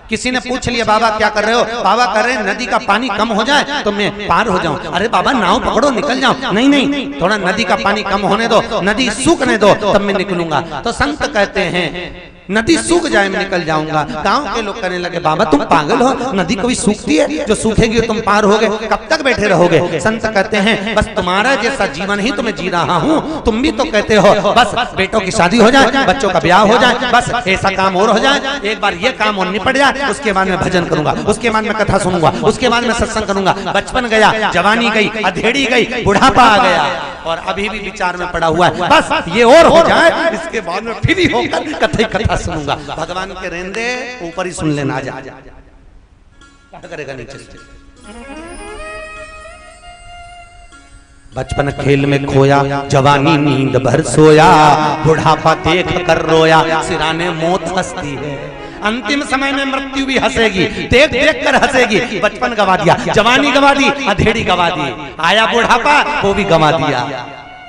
किसी ने पूछ लिया, बाबा क्या कर रहे हो? बाबा कर रहे हैं नदी का पानी कम हो जाए तो मैं पार हो जाऊं। अरे बाबा नाव पकड़ो निकल जाओ। नहीं नहीं, थोड़ा नदी का पानी कम होने दो, नदी सूखने दो, तब मैं निकलूंगा। तो संत कहते हैं नदी सूख जाए मैं निकल जाऊंगा। गांव के लोग कहने लगे, बाबा तुम पागल हो, नदी कभी सूखती है? जो सूखेगी तुम पार होगे, कब तक बैठे रहोगे? संत कहते हैं बस तुम्हारा जैसा जीवन ही तो मैं जी रहा हूँ। तुम भी तो कहते हो बस बेटों की शादी हो जाए, बच्चों का ब्याह हो जाए, बस ऐसा काम और हो जाए, एक बार ये काम और निपट जाए, उसके बाद मैं भजन करूंगा, उसके बाद मैं कथा सुनूंगा, उसके बाद मैं सत्संग करूंगा। बचपन गया, जवानी गई, अधेड़ी गई, बुढ़ापा आ गया, और अभी भी विचार में पड़ा हुआ है बस ये और हो जाए, इसके बाद में फ्री होकर कथा सुनूंगा। भगवान के रेंदे ऊपर ही सुन लेना, जा क्या करेगा नीचे से। बचपन खेल में खोया, जवानी नींद भर सोया, बुढ़ापा देख कर रोया, सिराने मौत हंसती है। अंतिम समय में मृत्यु भी हंसेगी, देख देख कर हंसेगी। बचपन गवा दिया, जवानी गवा दी, अधेड़ी गवा दी, आया बुढ़ापा वो भी गवा दिया,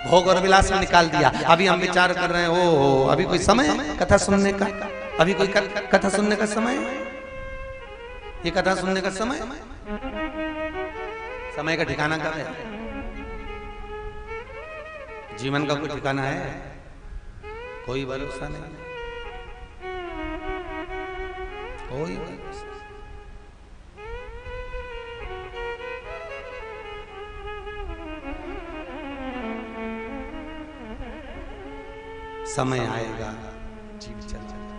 भोग और विलास में निकाल दिया। अभी हम विचार कर रहे हैं, ओ अभी कोई समय है कथा सुनने का? अभी कोई कथा सुनने का समय है? ये कथा सुनने का समय? समय का ठिकाना कब है? जीवन का कोई ठिकाना है? कोई भरोसा नहीं, कोई भरोसा। समय आएगा, जीव चल जाएगा।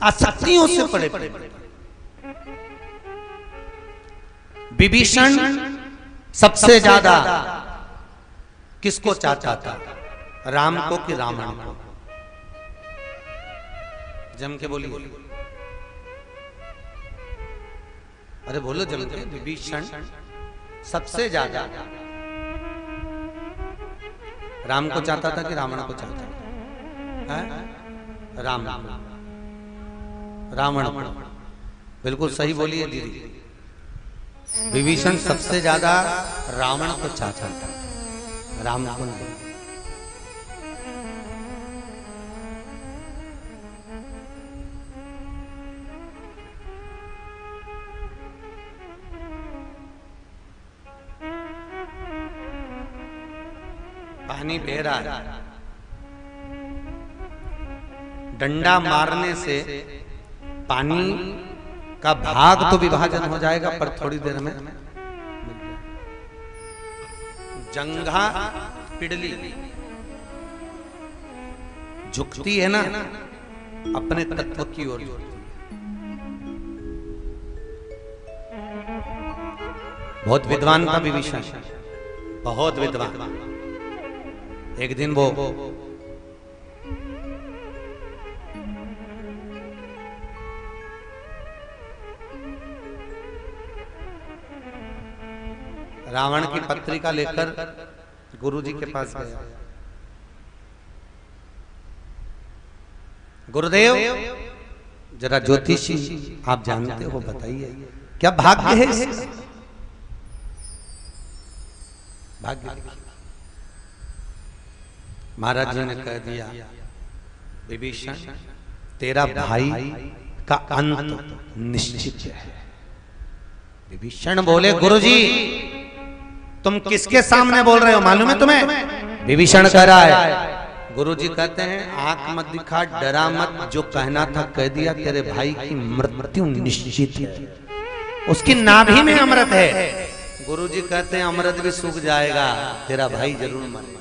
आसक्तियों से पड़े पड़े विभीषण सबसे ज्यादा किसको चाहता था, राम को कि रावण को? जम के बोलिए, अरे बोलो जम के। विभीषण सबसे ज्यादा राम को चाहता था कि रावण को चाहता था? रावण। बिल्कुल सही बोलिए दीदी, विभीषण सबसे ज्यादा रावण को चाहता था, राम को नहीं। पानी बह रहा है, डंडा मारने से पानी का भाग तो विभाजन हो जाएगा, पर थोड़ी देर में जंघा पिडली झुकती है ना, अपने तत्व की ओर झुकती है। बहुत विद्वान था विभीषण, बहुत विद्वान। एक दिन वो रावण की पत्रिका लेकर गुरुजी के पास गया। गुरुदेव जरा ज्योतिषी आप जानते हो, बताइए क्या भाग्य है इसका? भाग्य महाराज जी ने कह दिया, विभीषण तेरा भाई का अंत निश्चित है। विभीषण बोले, गुरुजी तुम किसके सामने बोल रहे हो, मालूम है तुम्हें? विभीषण कह रहा है, गुरुजी कहते हैं आंख मत दिखा, डरा मत, जो कहना था कह दिया, तेरे भाई की मृत्यु निश्चित है, उसकी नाभि में अमृत है। गुरुजी कहते हैं अमृत भी सूख जाएगा, तेरा भाई जरूर मरेगा।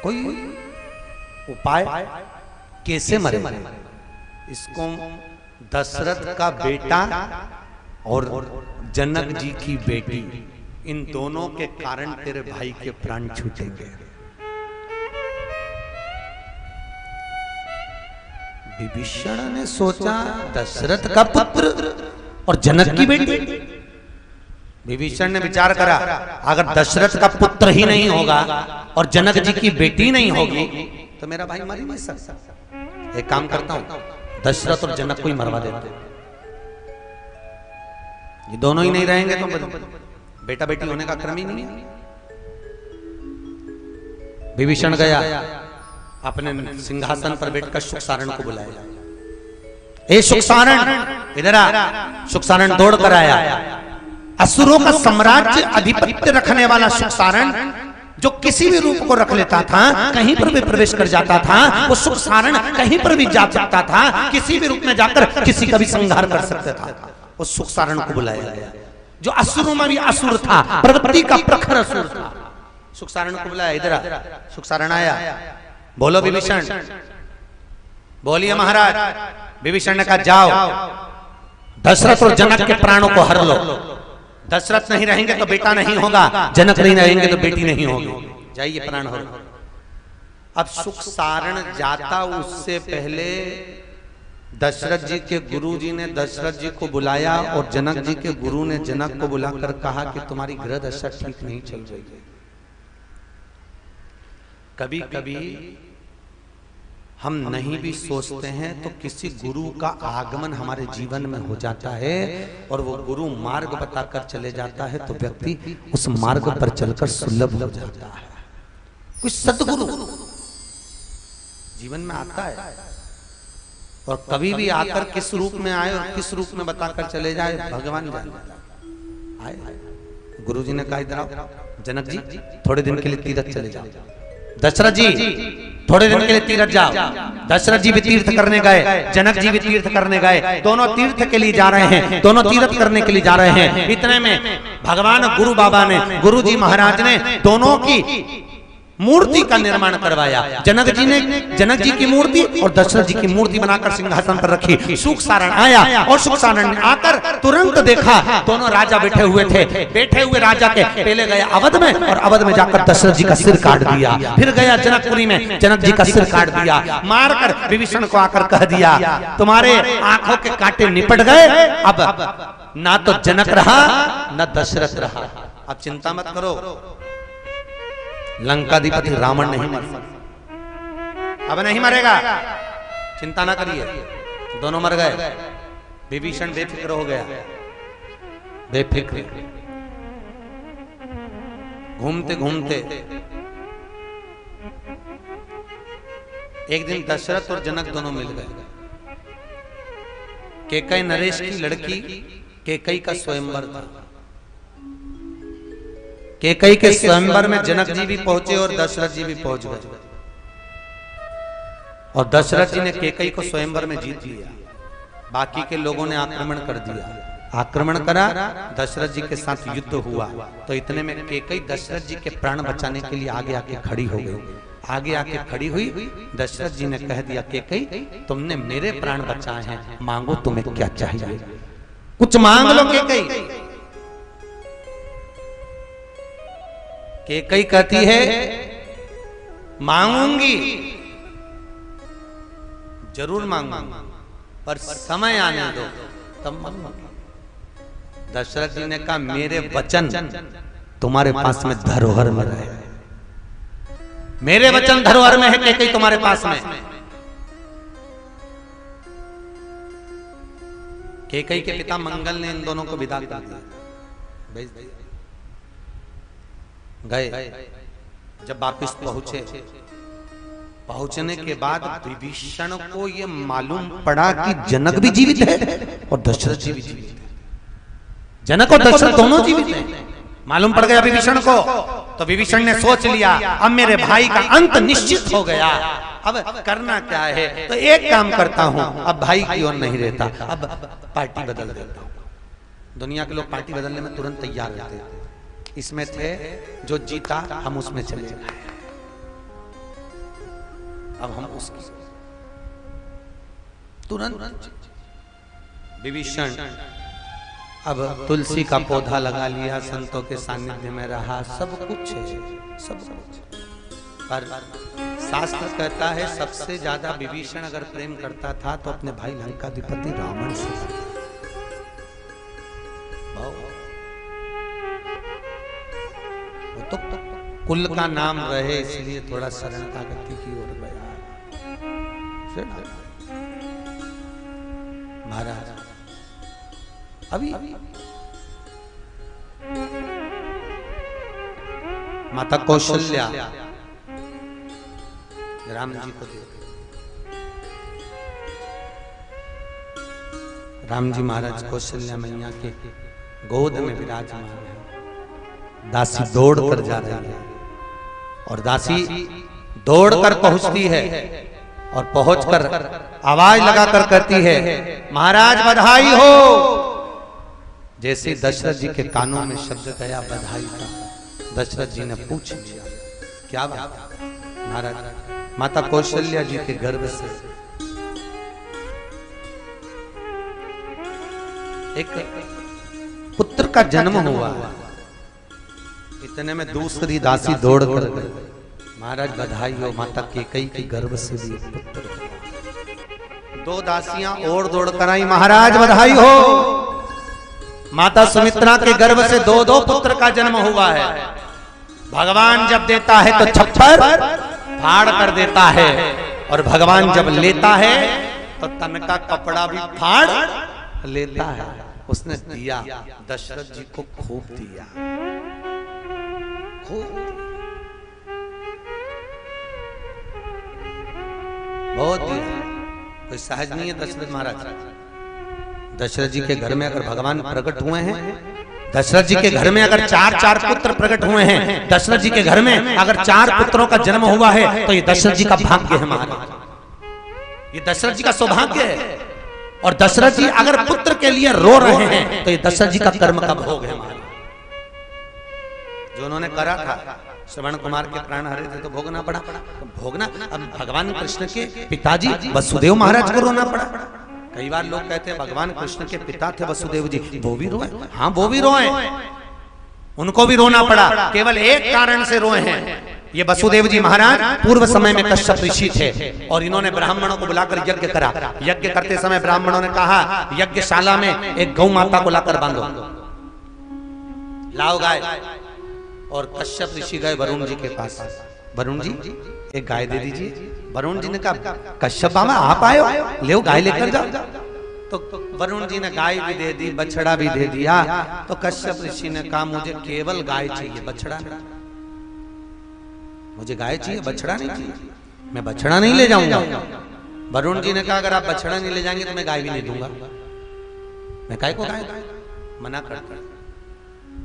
कोई उपाय कैसे मरे? इसको दशरथ का बेटा और जनक जी की बेटी, इन दोनों के कारण तेरे भाई के प्राण छूटेंगे। विभीषण ने सोचा दशरथ का पुत्र और जनक की बेटी। विभीषण ने विचार करा अगर दशरथ का पुत्र ही नहीं होगा और जनक जी की बेटी नहीं होगी तो मेरा भाई मर ही नहीं सकता। एक काम करता हूं, दशरथ और जनक को ही मरवा देता हूं। ये दोनों ही नहीं रहेंगे तो बेटा बेटी होने का क्रम ही नहीं है। विभीषण गया, अपने सिंहासन पर बैठकर सुखसारण को बुलाया। ए सुखसारण, इधर आ। सुखसारण दौड़ कर आया। असुरों का साम्राज्य अधिपत्य रखने वाला सुखसारण, जो किसी भी रूप को रख लेता था, कहीं पर भी प्रवेश कर जाता था, वो सुखसारण कहीं पर भी जा सकता था, किसी भी रूप में जाकर किसी का भी संहार कर सकता था। वो सुखसारण को बुलाया गया, जो असुरों में भी असुर था, प्रवृत्ति का प्रखर असुर था। सुखसारण को बुलाया, इधर आ। सुखसारण आया। बोलो विभीषण। बोलिए महाराज। विभीषण ने कहा जाओ, दशरथ और जनक के प्राणों को हर लो। दशरथ नहीं रहेंगे तो बेटा नहीं होगा, जनक नहीं रहेंगे तो बेटी नहीं होगी। जाइए प्राण हो। अब सुखसारण जाता, उससे पहले दशरथ जी के गुरु जी ने दशरथ जी को बुलाया और जनक जी के गुरु ने जनक को बुलाकर कहा कि तुम्हारी ग्रह दशा ठीक नहीं चल रही है। कभी कभी हम नहीं भी सोचते हैं तो किसी गुरु का आगमन हमारे जीवन में हो जाता है और वो गुरु मार्ग बताकर चले जाता है तो व्यक्ति उस मार्ग पर चलकर सुलभ हो जाता है। कोई सद्गुरु जीवन में आता है और कभी भी आकर किस रूप में आए और किस रूप में बताकर चले जाए भगवान जानता है। गुरुजी ने कहा इधर आओ जनक जी, थोड़े दिन के लिए तीर्थ चले जाओ। दशरथ जी थोड़े दिन के लिए तीर्थ जाओ। दशरथ जी भी तीर्थ करने गए, जनक जी भी तीर्थ करने गए। दोनों तीर्थ के लिए जा रहे हैं, दोनों तीर्थ करने के लिए जा रहे हैं। इतने में भगवान गुरु बाबा ने, गुरु जी महाराज ने दोनों की मूर्ति का निर्माण करवाया। जनक जी की मूर्ति और दशरथ जी की मूर्ति बनाकर सिंहासन पर रखी। सुखसारण आया और सुखसारण ने आकर तुरंत देखा दोनों राजा बैठे हुए थे। बैठे हुए राजा के पहले गया अवध में और अवध में जाकर दशरथ जी का सिर काट दिया। फिर गया जनकपुरी में, जनक जी का सिर काट दिया। मारकर विभीषण को आकर कह दिया तुम्हारे आंखों के कांटे निपट गए, अब ना तो जनक रहा न दशरथ रहा। अब चिंता मत करो, लंकाधिपति रावण नहीं मर सकता, अब नहीं मरेगा, चिंता ना करिए। दोनों मर गए। विभीषण बेफिक्र हो गया, बेफिक्र। घूमते घूमते एक दिन दशरथ और जनक दोनों मिल गए। कैकई नरेश की लड़की कैकई का स्वयंवर था। कैकई के स्वयंवर में जनक जी भी पहुंचे और दशरथ जी भी पहुंच गए। और दशरथ जी ने कैकई को स्वयंवर में जीत लिया। बाकी के लोगों ने आक्रमण कर दिया। आक्रमण करा, दशरथ जी के साथ युद्ध हुआ। तो इतने में कैकई दशरथ जी के प्राण बचाने के लिए आगे आके खड़ी हो गई। आगे आके खड़ी हुई, दशरथ जी ने कह दिया कैकई तुमने मेरे प्राण बचाए हैं, मांगो तुम्हें क्या चाहिए, कुछ मांग लो। कैकई कैकई कहती है मांगूंगी, जरूर मांगूंगी, पर समय आने दो तब मांगूंगी। दशरथ जी ने कहा मेरे वचन तुम्हारे पास में धरोहर में रहे, मेरे वचन धरोहर में है कैकई तुम्हारे पास में। कैकई के पिता मंगल ने इन दोनों को विदा कर दिया, भेज दिया। गए, जब वापिस पहुंचे, पहुंचने के बाद विभीषण को यह मालूम पड़ा कि जनक भी जीवित है और दशरथ जी भी जीवित है। जनक और दशरथ दोनों जीवित हैं। मालूम पड़ गया विभीषण को। तो विभीषण ने सोच लिया अब मेरे भाई का अंत निश्चित हो गया, अब करना क्या है, तो एक काम करता हूं, अब भाई की ओर नहीं रहता, अब पार्टी बदल देता हूं। दुनिया के लोग पार्टी बदलने में तुरंत तैयार रहते हैं, इसमें थे जो जीता हम उसमें चले गए, अब हम उसकी तुरंत। विभीषण अब तुलसी का पौधा लगा लिया, संतों के सानिध्य में रहा, सब कुछ है, सब कुछ। पर शास्त्र कहता है सबसे ज्यादा विभीषण अगर प्रेम करता था तो अपने भाई लंकाधिपति रावण से करता। वो तो कुल का नाम रहे इसलिए थोड़ा शरणता गति की ओर गया। महाराज अभी माता कौशल्या राम जी को राम जी महाराज कौशल्या मैया के गोद में विराजमान है। दासी दौड़ कर जा रही है और दासी दौड़ कर पहुंचती है और पहुंचकर आवाज लगाकर कहती है महाराज बधाई हो। जैसे दशरथ जी के कानों में शब्द गया बधाई का, दशरथ जी ने पूछ लिया क्या बात। महाराज माता कौशल्या जी के गर्भ से एक पुत्र का जन्म हुआ है। इतने में दूसरी दासी दौड़ कर गई, महाराज बधाई हो, माता कैकेयी के गर्भ से भी एक पुत्र हुआ। दो दासियां और दौड़ कर आई, महाराज बधाई हो, माता सुमित्रा के गर्भ से दो दो पुत्र का जन्म हुआ है। भगवान जब देता है तो छप्पर फाड़ कर देता है और भगवान जब लेता है तो तन का कपड़ा भी फाड़ लेता है। उसने दिया, दशरथ जी को खूब दिया, खूब बहुत दिया। कोई सहज नहीं है दशरथ महाराज। दशरथ जी के घर में अगर भगवान प्रकट हुए हैं, दशरथ जी के घर में अगर चार चार पुत्र प्रकट हुए हैं, दशरथ जी के घर में अगर 4 पुत्रों का जन्म हुआ है तो ये दशरथ जी का भाग्य है महाराज, ये दशरथ जी का सौभाग्य है। और दशरथ जी अगर पुत्र के लिए रो रहे हैं तो ये दशरथ जी का कर्म का भोग है महाराज। जो उन्होंने करा था, श्रवण कुमार के प्राण हरे थे तो भोगना पड़ा, भोगना। अब भगवान कृष्ण के पिताजी वसुदेव महाराज को रोना पड़ा। कई बार लोग कहते हैं भगवान कृष्ण के पिता थे वसुदेव जी, वो भी रोए। हाँ वो भी रोए, उनको भी रोना पड़ा, केवल एक कारण से रोए हैं। ये वसुदेव जी महाराज पूर्व समय में कश्यप ऋषि थे और इन्होंने ब्राह्मणों को बुलाकर यज्ञ करा। यज्ञ करते समय ब्राह्मणों ने कहा यज्ञशाला में एक गौ माता को लाकर बांधो, लाओ गाय। और कश्यप ऋषि गए वरुण जी के पास, वरुण जी एक गाय दे दीजिए। वरुण जी ने कहा कश्यप बाबा आप आए हो, ले गाय लेकर जाओ। तो वरुण जी ने गाय भी दे दी, बछड़ा भी दे दिया। तो कश्यप ऋषि ने कहा मुझे केवल गाय चाहिए, बछड़ा नहीं, मुझे गाय चाहिए, बछड़ा नहीं चाहिए, मैं बछड़ा नहीं ले जाऊंगा। वरुण जी ने कहा अगर आप बछड़ा नहीं ले जाएंगे तो मैं गाय भी नहीं दूंगा। मैं गाय को गाय मना करता।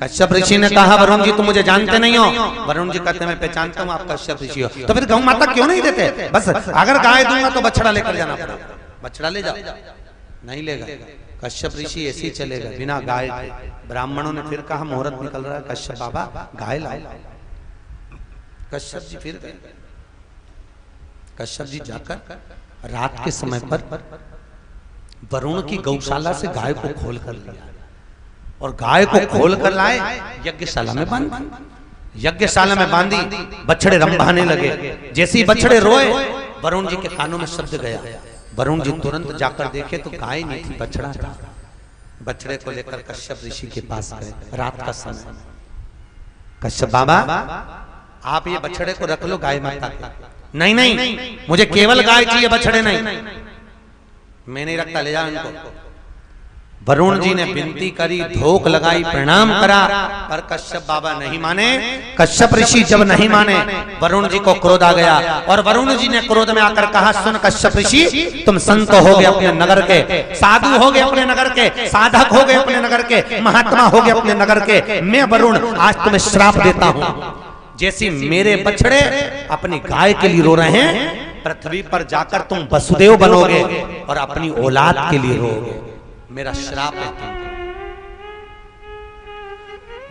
कश्यप ऋषि ने कहा वरुण जी तुम मुझे जानते नहीं हो। वरुण जी कहते मैं पहचानता हूँ आप कश्यप ऋषि हो। तो फिर गौ माता क्यों नहीं देते? बस अगर गाय दूंगा तो बछड़ा लेकर जाना पड़ेगा, बछड़ा ले जाओ। नहीं लेगा। कश्यप ऋषि ऐसे ही चले गए बिना गाय के। ब्राह्मणों ने फिर कहा मुहूर्त निकल रहा है, कश्यप बाबा गाय लाओ। कश्यप जी फिर गए। कश्यप जी जाकर रात के समय पर वरुण की गौशाला से गाय को खोल कर लिया और गाय को खोल कर लाए, यज्ञशाला में बांधी। यज्ञशाला में बांधी, बछड़े रंभाने लगे। जैसे ही बछड़े रोए वरुण जी के कानों में शब्द गया। वरुण जी तुरंत जाकर देखे तो गाय नहीं थी, बछड़ा था। बछड़े को लेकर कश्यप ऋषि के पास गए, रात का समय। कश्यप बाबा आप ये बछड़े को रख लो गाय माता के। नहीं नहीं मुझे केवल गाय चाहिए, बछड़े नहीं। मैं नहीं रखता, ले जाओ इनको। वरुण जी ने विनती करी, धोख लगाई, प्रणाम करा, पर कश्यप बाबा नहीं माने। कश्यप ऋषि जब नहीं माने वरुण जी को क्रोध आ गया और वरुण जी ने क्रोध में आकर कहा सुन कश्यप ऋषि तुम संत हो गए अपने नगर के, साधु हो गए अपने नगर के, साधक हो गए अपने नगर के, महात्मा हो गए अपने नगर के। मैं वरुण आज तुम्हें श्राप देता हूं। जैसे मेरे बछड़े अपनी गाय के लिए रो रहे हैं, पृथ्वी पर जाकर तुम वसुदेव बनोगे और अपनी औलाद के लिए रोओगे। मेरा श्राप है तुम।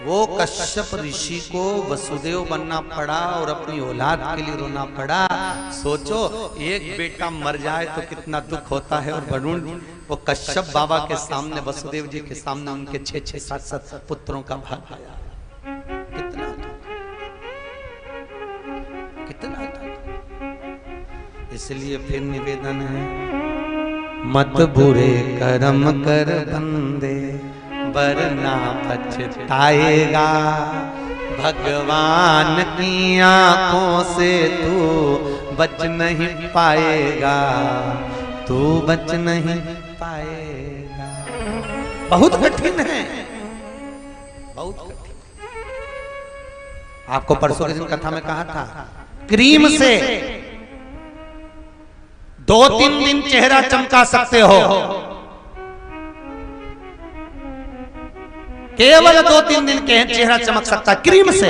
वो कश्यप ऋषि को वसुदेव बनना पड़ा और अपनी औलाद के लिए रोना पड़ा। सोचो, एक बेटा मर जाए तो कितना दुख होता है। और वरुण वो कश्यप बाबा के सामने, वसुदेव जी के सामने उनके 6-6, 7-7 पुत्रों का भाग आया। कितना दुख, कितना दुख। इसलिए फिर निवेदन है, मत बुरे कर्म कर बंदे, वरना पछताएगा। भगवान की आंखों से तू बच नहीं पाएगा, तू बच नहीं पाएगा। बहुत कठिन है, बहुत कठिन। आपको परसों के दिन कथा में कहा था, क्रीम से 2-3 दिन चेहरा चमका सकते हो, केवल 2-3 दिन के चेहरा चमक सकता क्रीम से,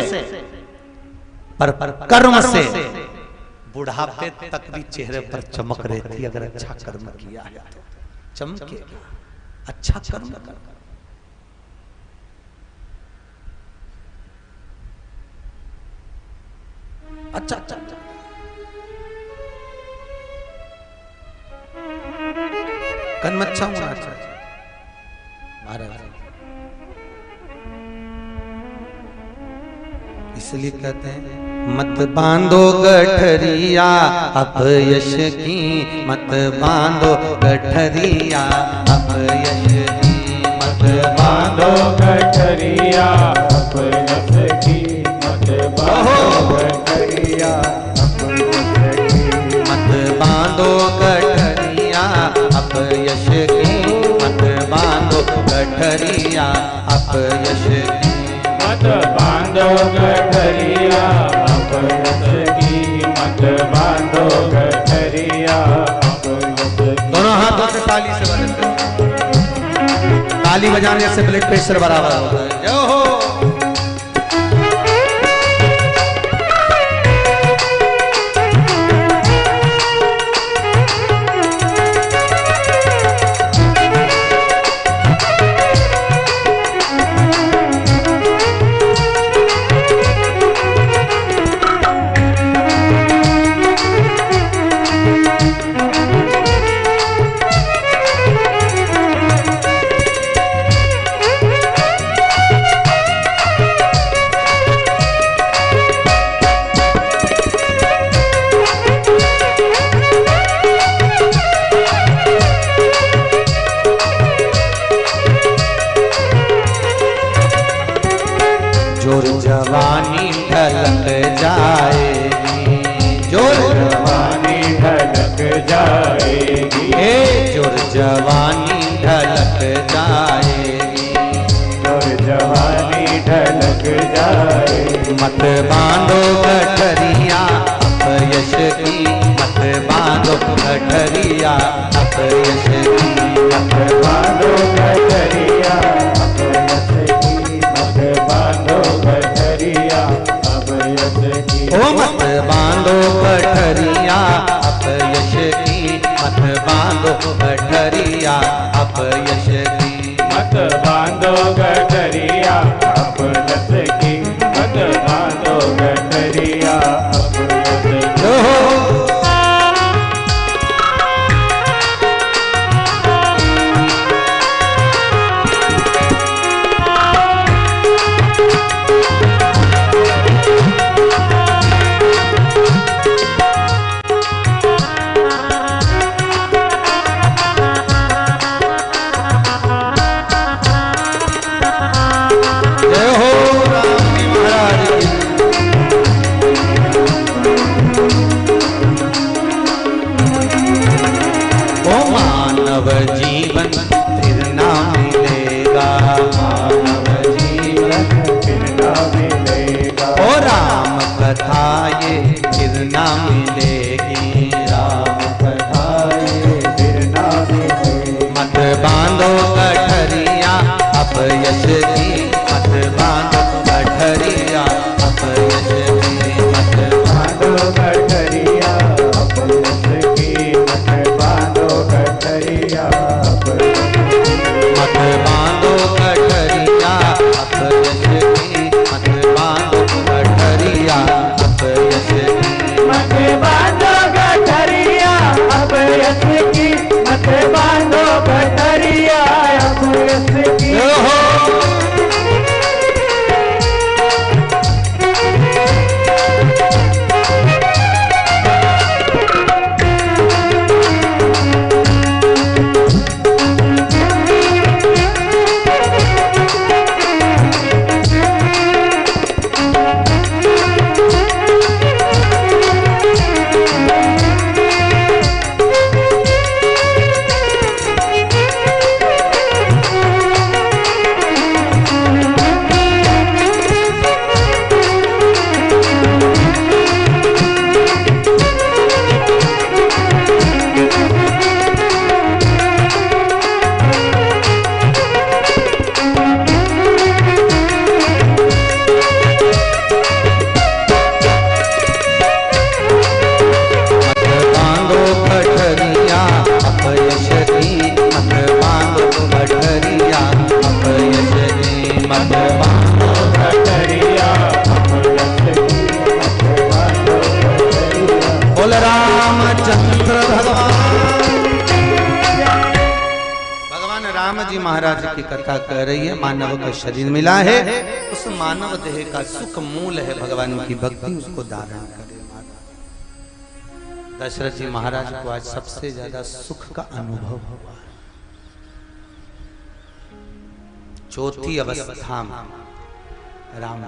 पर कर्म से बुढ़ापे तक भी चेहरे पर चमक रहती। अगर अच्छा कर्म किया है तो चमकेगा। अच्छा कर्म कर, अच्छा अच्छा कर्म अच्छा होना चाहिए महाराज। इसलिए कहते हैं, मत बांधो गठरिया अपयश की, मत बांधो गठरिया अपयश की, मत बांधो गठरिया अपयश की, मत बांधो गठरिया अपयश की, मत बांधो गठरिया अपयश की, मत बांधो गठरिया अपयश की, मत बांधो गठरिया अपयश की, मत बांधो गठरिया अपयश की। दोनों हाथों से ताली से बजाते, ताली बजाने से ब्लड प्रेशर बराबर होता है। जय हो। जोर जवानी ढलक जाएगी, जोर जवानी ढलक जाएगी, जोर जवानी ढलक जाएगी, जोर जवानी ढलक जाएगी। मत बांधो गठरिया अपयश की, मत बांधो गठरिया अपयश की, मत बांधो गठरिया अपयश की, मत बांधो गठरिया अपयश की। ओ मत बांधो गठरिया अपयश की, मत बांधो गठरिया अपयश की, मत बांधो गठरिया अपयश की, मत बांधो गठरिया अपयश की। जी महाराज की कथा कह रही है। मानव का शरीर मिला है, उस मानव देह का सुख मूल है भगवान की भक्ति, उसको धारण करे। दशरथ जी महाराज को आज सबसे ज्यादा सुख का अनुभव हुआ। चौथी अवस्था में राम,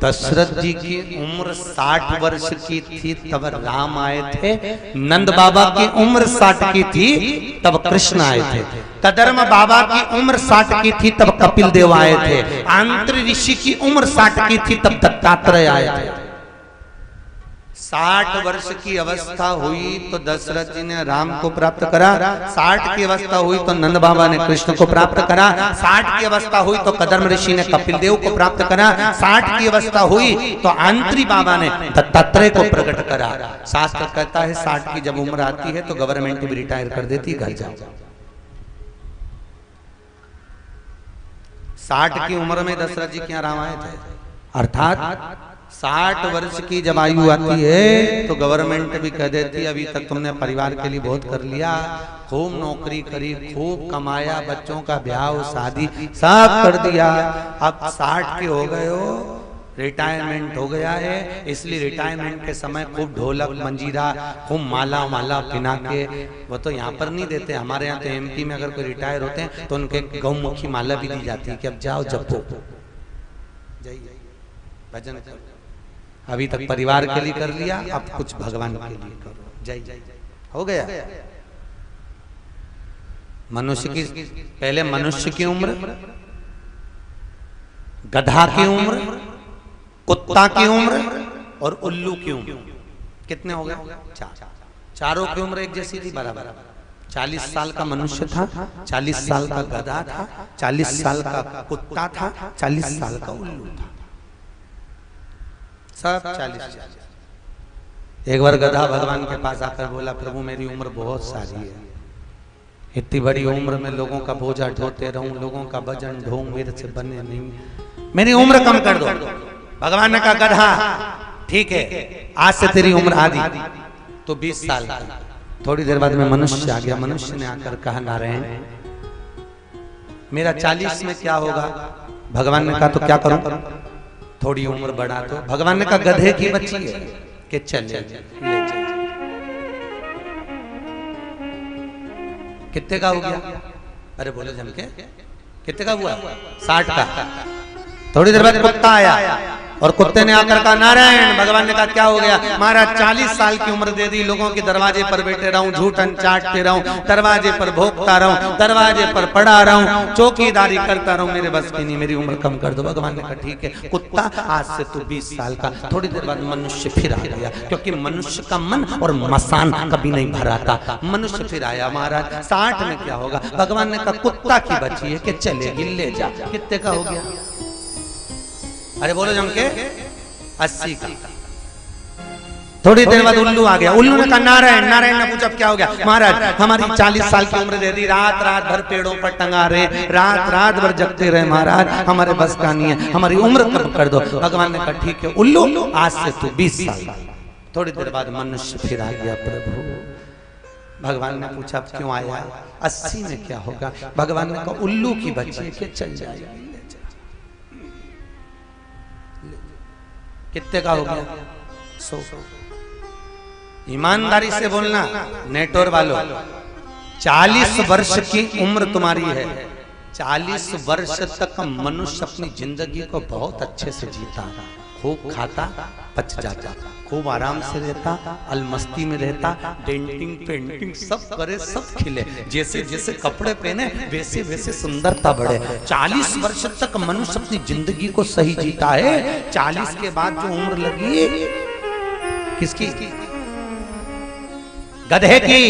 दशरथ जी की उम्र 60 वर्ष की थी तब राम आए थे। नंद बाबा की उम्र 60 की थी तब कृष्ण आए थे। कदर्म बाबा की उम्र 60 की थी तब कपिल देव आए थे। आंत्र ऋषि की उम्र 60 की थी तब दत्तात्रेय आए थे। 60 वर्ष की अवस्था हुई तो दशरथ जी ने राम को प्राप्त करा। 60 की अवस्था हुई तो नंद बाबा ने कृष्ण को प्राप्त करा। 60 की अवस्था हुई तो कदर्म ऋषि ने कपिल देव को प्राप्त करा। 60 की अवस्था हुई तो आंत्री बाबा ने दत्तात्रेय को प्रकट करा। शास्त्र कहता है 60 की जब उम्र आती है तो गवर्नमेंट भी रिटायर कर देती, घर जाओ। 60 की उम्र में दशरथ जी क्या राम आए थे, अर्थात 60 वर्ष की जब आयु आती है तो गवर्नमेंट भी कह देती अभी तक तुमने परिवार के लिए बहुत कर लिया, खूब नौकरी करी, खूब कमाया, बच्चों का ब्याह शादी सब कर दिया, अब 60 के हो गए हो, रिटायरमेंट हो गया है। इसलिए रिटायरमेंट के समय खूब ढोलक मंजीरा, खूब माला माला पिना के, वो तो यहाँ पर नहीं देते, हमारे यहाँ तो एमपी में अगर कोई रिटायर होते हैं तो उनके गौमुखी माला भी दी जाती है कि अब जाओ जपो, जाइए भजन करो। अभी तक परिवार के लिए कर लिया, अब कुछ भगवान के लिए करो, जय हो गया। मनुष्य की पहले मनुष्य की उम्र, गधा की उम्र, कुत्ता की उम्र और उल्लू की उम्र कितने हो गए? चारों की उम्र एक जैसी थी, बराबर। 40 साल का मनुष्य था, 40 साल का गधा था, 40 साल का कुत्ता था, 40 साल का उल्लू था, सब 40। एक बार गधा भगवान के पास आकर बोला, प्रभु मेरी उम्र बहुत सारी है, इतनी बड़ी उम्र में लोगों का बोझा ढोते रहूं, लोगों का वजन ढोऊं, मेरे से बने नहीं, मेरी उम्र कम कर दो। भगवान ने कहा गधा ठीक है, आज से तेरी उम्र आधी, तो 20 साल का। थोड़ी देर बाद में मनुष्य आ गया। मनुष्य ने आकर कहा, नारायण मेरा 40 में क्या होगा? भगवान ने कहा तो क्या करूं, थोड़ी उम्र बढ़ा दो। भगवान ने कहा गधे की बच्ची है कि चल ले चल। कितने का हो गया? अरे बोले जम के कितने का हुआ? 60 का। थोड़ी देर बाद कुत्ता आया और कुत्ते ने आकर कहा, नारायण। भगवान ने कहा क्या हो गया? महाराज 40 साल की उम्र दे दी, लोगों के दरवाजे पर बैठे रहूं, झूठन चाटते रहूं, दरवाजे पर भोंकता रहूं, दरवाजे पर पड़ा रहूं, चौकीदारी करता रहूं, मेरे बस की नहीं, मेरी उम्र कम कर दो। भगवान ने कहा ठीक है कुत्ता, आज से तू 20 साल का। थोड़ी देर बाद मनुष्य फिर आ गया, क्योंकि मनुष्य का मन और मसान कभी नहीं भरा था। मनुष्य फिर आया, महाराज 60 में क्या होगा? भगवान ने कहा कुत्ता की बची है कि चलेगी, ले जा। कितने का हो गया? अरे बोलो जम के 80 का। थोड़ी देर बाद उल्लू आ गया। उल्लू ने कहा नारायण। नारायण ने पूछा क्या हो गया? महाराज हमारी 40 साल की उम्र दे दी, रात रात भर पेड़ों पर टंगा रहे, रात रात भर जगते रहे, महाराज हमारे बस का नहीं है, हमारी उम्र कम कर दो। भगवान ने कहा ठीक है उल्लू, आज से तू 20 साल। थोड़ी देर बाद मनुष्य फिर आ गया। प्रभु भगवान ने पूछा क्यों आया? 80 में क्या होगा? भगवान ने कहा उल्लू की बच्ची के चल जाएगी। कितने का हो गया? 100। ईमानदारी से बोलना नेटवर्क वालों, 40 वर्ष की उम्र तुम्हारी है। 40 वर्ष तक मनुष्य अपनी जिंदगी को बहुत अच्छे से जीता, खूब खाता, पच जाता, खूब आराम से रहता, अलमस्ती में रहता, डेंटिंग पेंटिंग सब करे, सब खिले, जैसे जैसे कपड़े पहने वैसे वैसे सुंदरता बढ़े। 40 वर्ष तक मनुष्य अपनी जिंदगी को सही जीता है। 40 के बाद जो उम्र लगी किसकी? गधे की।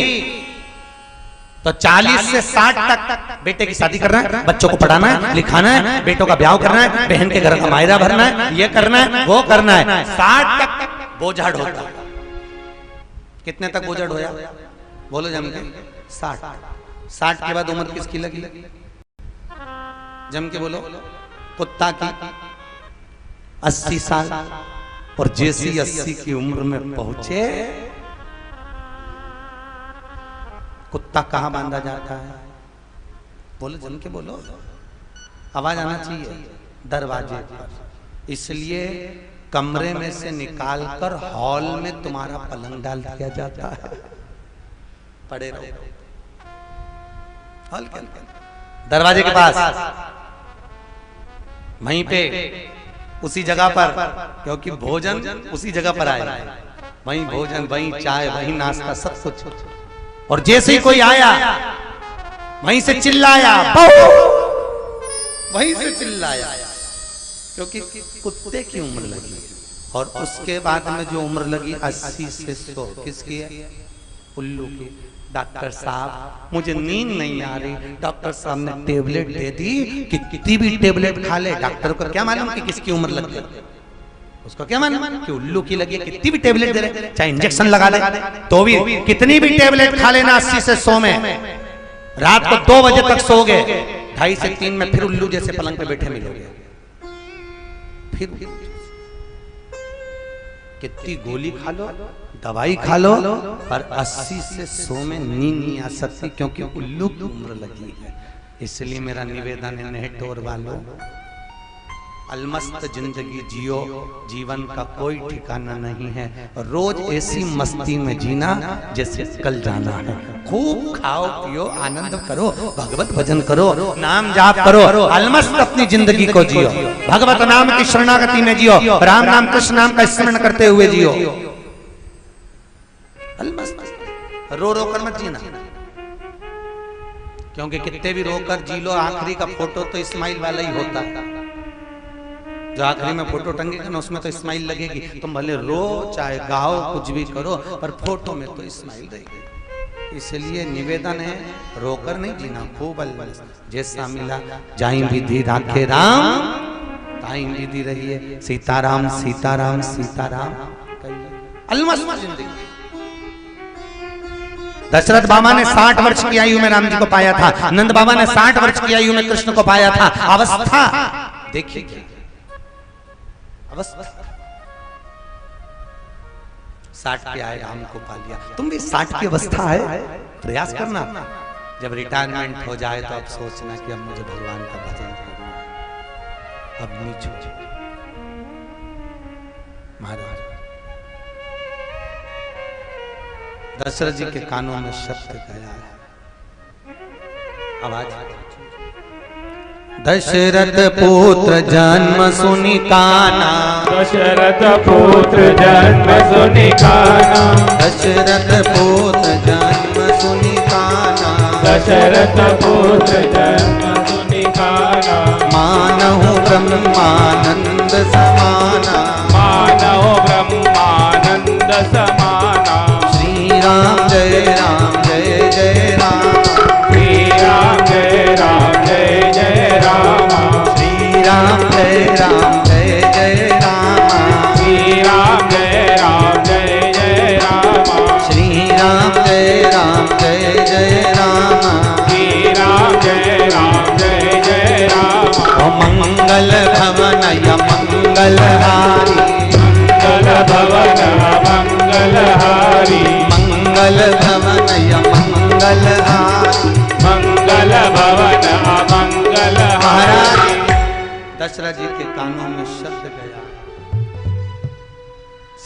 तो 40 से 60 तक बेटे की शादी करना है, बच्चों को पढ़ाना है, लिखाना है, बेटों का ब्याह करना है, बहन के घर का मायरा भरना है, ये करना है, वो करना है। 60 तक बोझा ढोता। कितने तक बोझा ढोया? बोलो जम के 60। 60 के बाद उम्र किसकी लगी? जम के बोलो। कुत्ता की 80 साल। और जैसी 80 की उम्र में पहुंचे, कुत्ता कहां बांधा जाता है? बोलो, जम के बोलो, आवाज आना चाहिए दरवाजे पर। इसलिए कमरे में से निकालकर हॉल में तुम्हारा पलंग डाल दिया जाता है, पड़े रहो हॉल के दरवाजे के पास, वहीं पे उसी जगह पर, क्योंकि भोजन उसी जगह पर आया, वहीं भोजन, वहीं चाय, वहीं नाश्ता, सब कुछ। और जैसे ही कोई आया वहीं से चिल्लाया, वहीं से चिल्लाया, क्योंकि कुत्ते की उम्र लगी। और उसके बाद में जो उम्र लगी 80 से 100, किसकी है? उल्लू की। डॉक्टर साहब मुझे नींद नहीं आ रही, डॉक्टर साहब ने टेबलेट दे दी कि कितनी भी टेबलेट खा ले, डॉक्टर को क्या मालूम कि किसकी उम्र लग गई, उसको क्या मालूम कि उल्लू की लगी, कितनी भी टेबलेट दे रहे, चाहे इंजेक्शन लगा ले तो भी, कितनी भी टेबलेट खा लेना 80 से 100 में, रात को 2 बजे तक सो गए, 2:30 से 3 में फिर उल्लू जैसे पलंग पे बैठे मिलोगे। फिर कितनी गोली खा लो, दवाई खा लो, पर 80 से 100 में नींद नहीं आ सकती, क्योंकि उल्लू की उम्र लगी है। इसलिए मेरा निवेदन है नेटोर वालों, अलमस्त जिंदगी जियो, जीवन का कोई ठिकाना नहीं है, रोज ऐसी मस्ती में जीना जैसे कल जाना है। खूब खाओ पियो, आनंद करो, भगवत भजन करो, नाम जाप करो, अलमस्त अपनी जिंदगी को जियो, भगवत नाम की शरणागति में जियो, राम नाम कृष्ण नाम का स्मरण करते हुए जियो, अलमस्त। रो रो कर मत जीना, क्योंकि कितने भी रोकर जी लो, आखिरी का फोटो तो इस्माइल वाला ही होता है। जो आखिरी में फोटो टंगेगा ना, उसमें तो इस्माइल लगेगी। तुम भले रो चाहे गाओ, कुछ भी करो, पर फोटो में तो इस्माइल रहेगी। इसलिए निवेदन है, रोकर नहीं जीना, खूब अलमस्त। जैसा मिला जाई विधि राखे राम, ताई विधि रहिए सीताराम, सीताराम सीताराम, अलमस्त जिंदगी। दशरथ बाबा ने 60 वर्ष की आयु में राम जी को पाया था, नंद बाबा ने 60 वर्ष की आयु में कृष्ण को पाया था। अवस्था देखिए, अवस्था 60 पे आए, राम को पा लिया। तुम भी 60 की अवस्था है, प्रयास करना। जब रिटायरमेंट हो जाए तो अब सोचना कि अब मुझे भगवान का भजन करना, अब नहीं छोड़ो। महाराज दशरथ जी के कानों में शब्द गया है, आवाज। दशरथ पुत्र जन्म सुनि काना, दशरथ पुत्र जन्म सुनि काना, दशरथ पुत्र जन्म सुनि काना, दशरथ पुत्र जन्म सुनि काना, मानहु ब्रह्मानंद समाना, मानहु ब्रह्मानंद समाना, श्री राम जय राम जय जय राम, श्री राम जय राम जय जय राम, श्री राम जय राम जय जय राम, श्री राम जय राम जय जय राम, श्री राम जय राम जय जय राम, श्री राम जय राम जय जय राम। ओ मंगल भवन मंगल हारी, मंगल भवन मंगल हारी, मंगल भवन मंगल हारी, मंगल भवन अमंगल हारी। दशरथ जी के कानों में शब्द गया,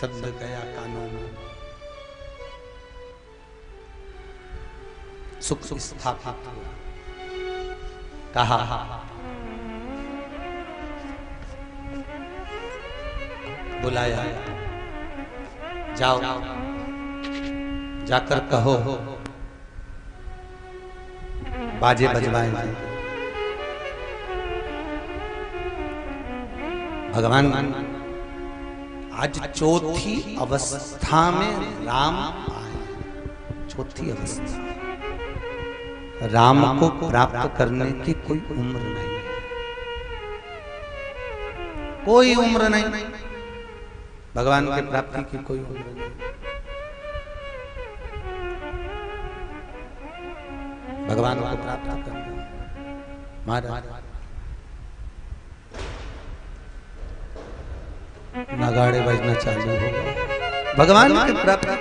शब्द गया कानों में, सुख सुख स्थापित हुआ। कहा बुलाया, जाओ जाकर कहो बाजे बजवाएंगे। भगवान आज चौथी अवस्था में राम आए, चौथी अवस्था। राम को प्राप्त करने की कोई उम्र नहीं है, कोई उम्र नहीं, भगवान के प्राप्ति की कोई उम्र नहीं। भगवान को प्राप्त करना महाराज, नगाड़े बजना चालू होगा। भगवान के प्राप्ति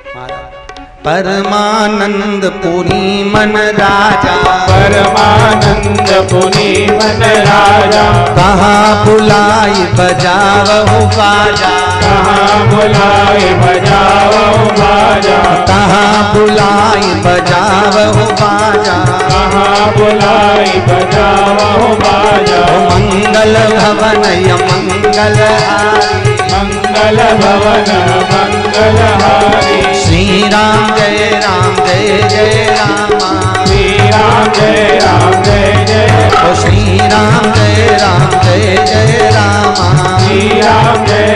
महाराज परमानंद पुरी मन राजा, परमानंद पुरी मन राजा, कहाँ बुलाई बजावहु बाजा, कहाँ बुलाए बजाओ बाजा, कहाँ बुलाई बजावहु बाजा, कहाँ बुलाए बजाओ बाजा। मंगल भवन य मंगल हारी, मंगल भवन मंगलहारी, श्री राम जय रामा, श्री राम जय जय ओ श्री राम जय रामा, श्री राम जय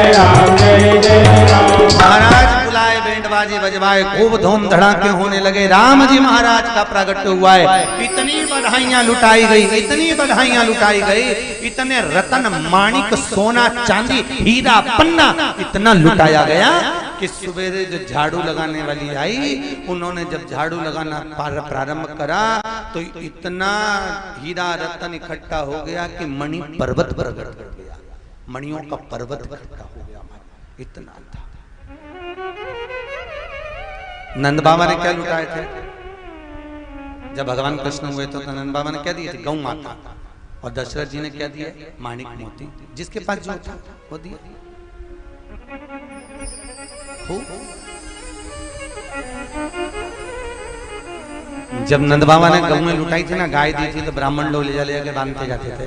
जय राम। महाराज बुलाए बैंड बाजे बजवाए, खूब धूम धड़ाके होने लगे। राम जी महाराज का प्रागट्य हुआ है। इतनी बधाइयां लुटाई गई, इतनी बधाइयां लुटाई गई, इतने रतन माणिक सोना चांदी हीरा पन्ना इतना लुटाया गया कि सवेरे जो झाड़ू लगाने वाली आई, उन्होंने जब झाड़ू लगाना प्रारंभ करा तो इतना हीरा रतन इकट्ठा हो गया कि मणि पर्वत प्रकट कर गया, मणियों का पर्वत इकट्ठा हो गया, इतना था। नंद बाबा ने क्या लुटाए थे जब भगवान कृष्ण हुए तो नंद बाबा ने क्या दिए थे? गौ माता। और दशरथ जी ने क्या दिया? माणिक मोती, जिसके पास जो था वो दिया। जब नंद बाबा ने गऊ में लुटाई थी ना, गाय दी थी, तो ब्राह्मण लोग ले जाके बांधते जाते थे,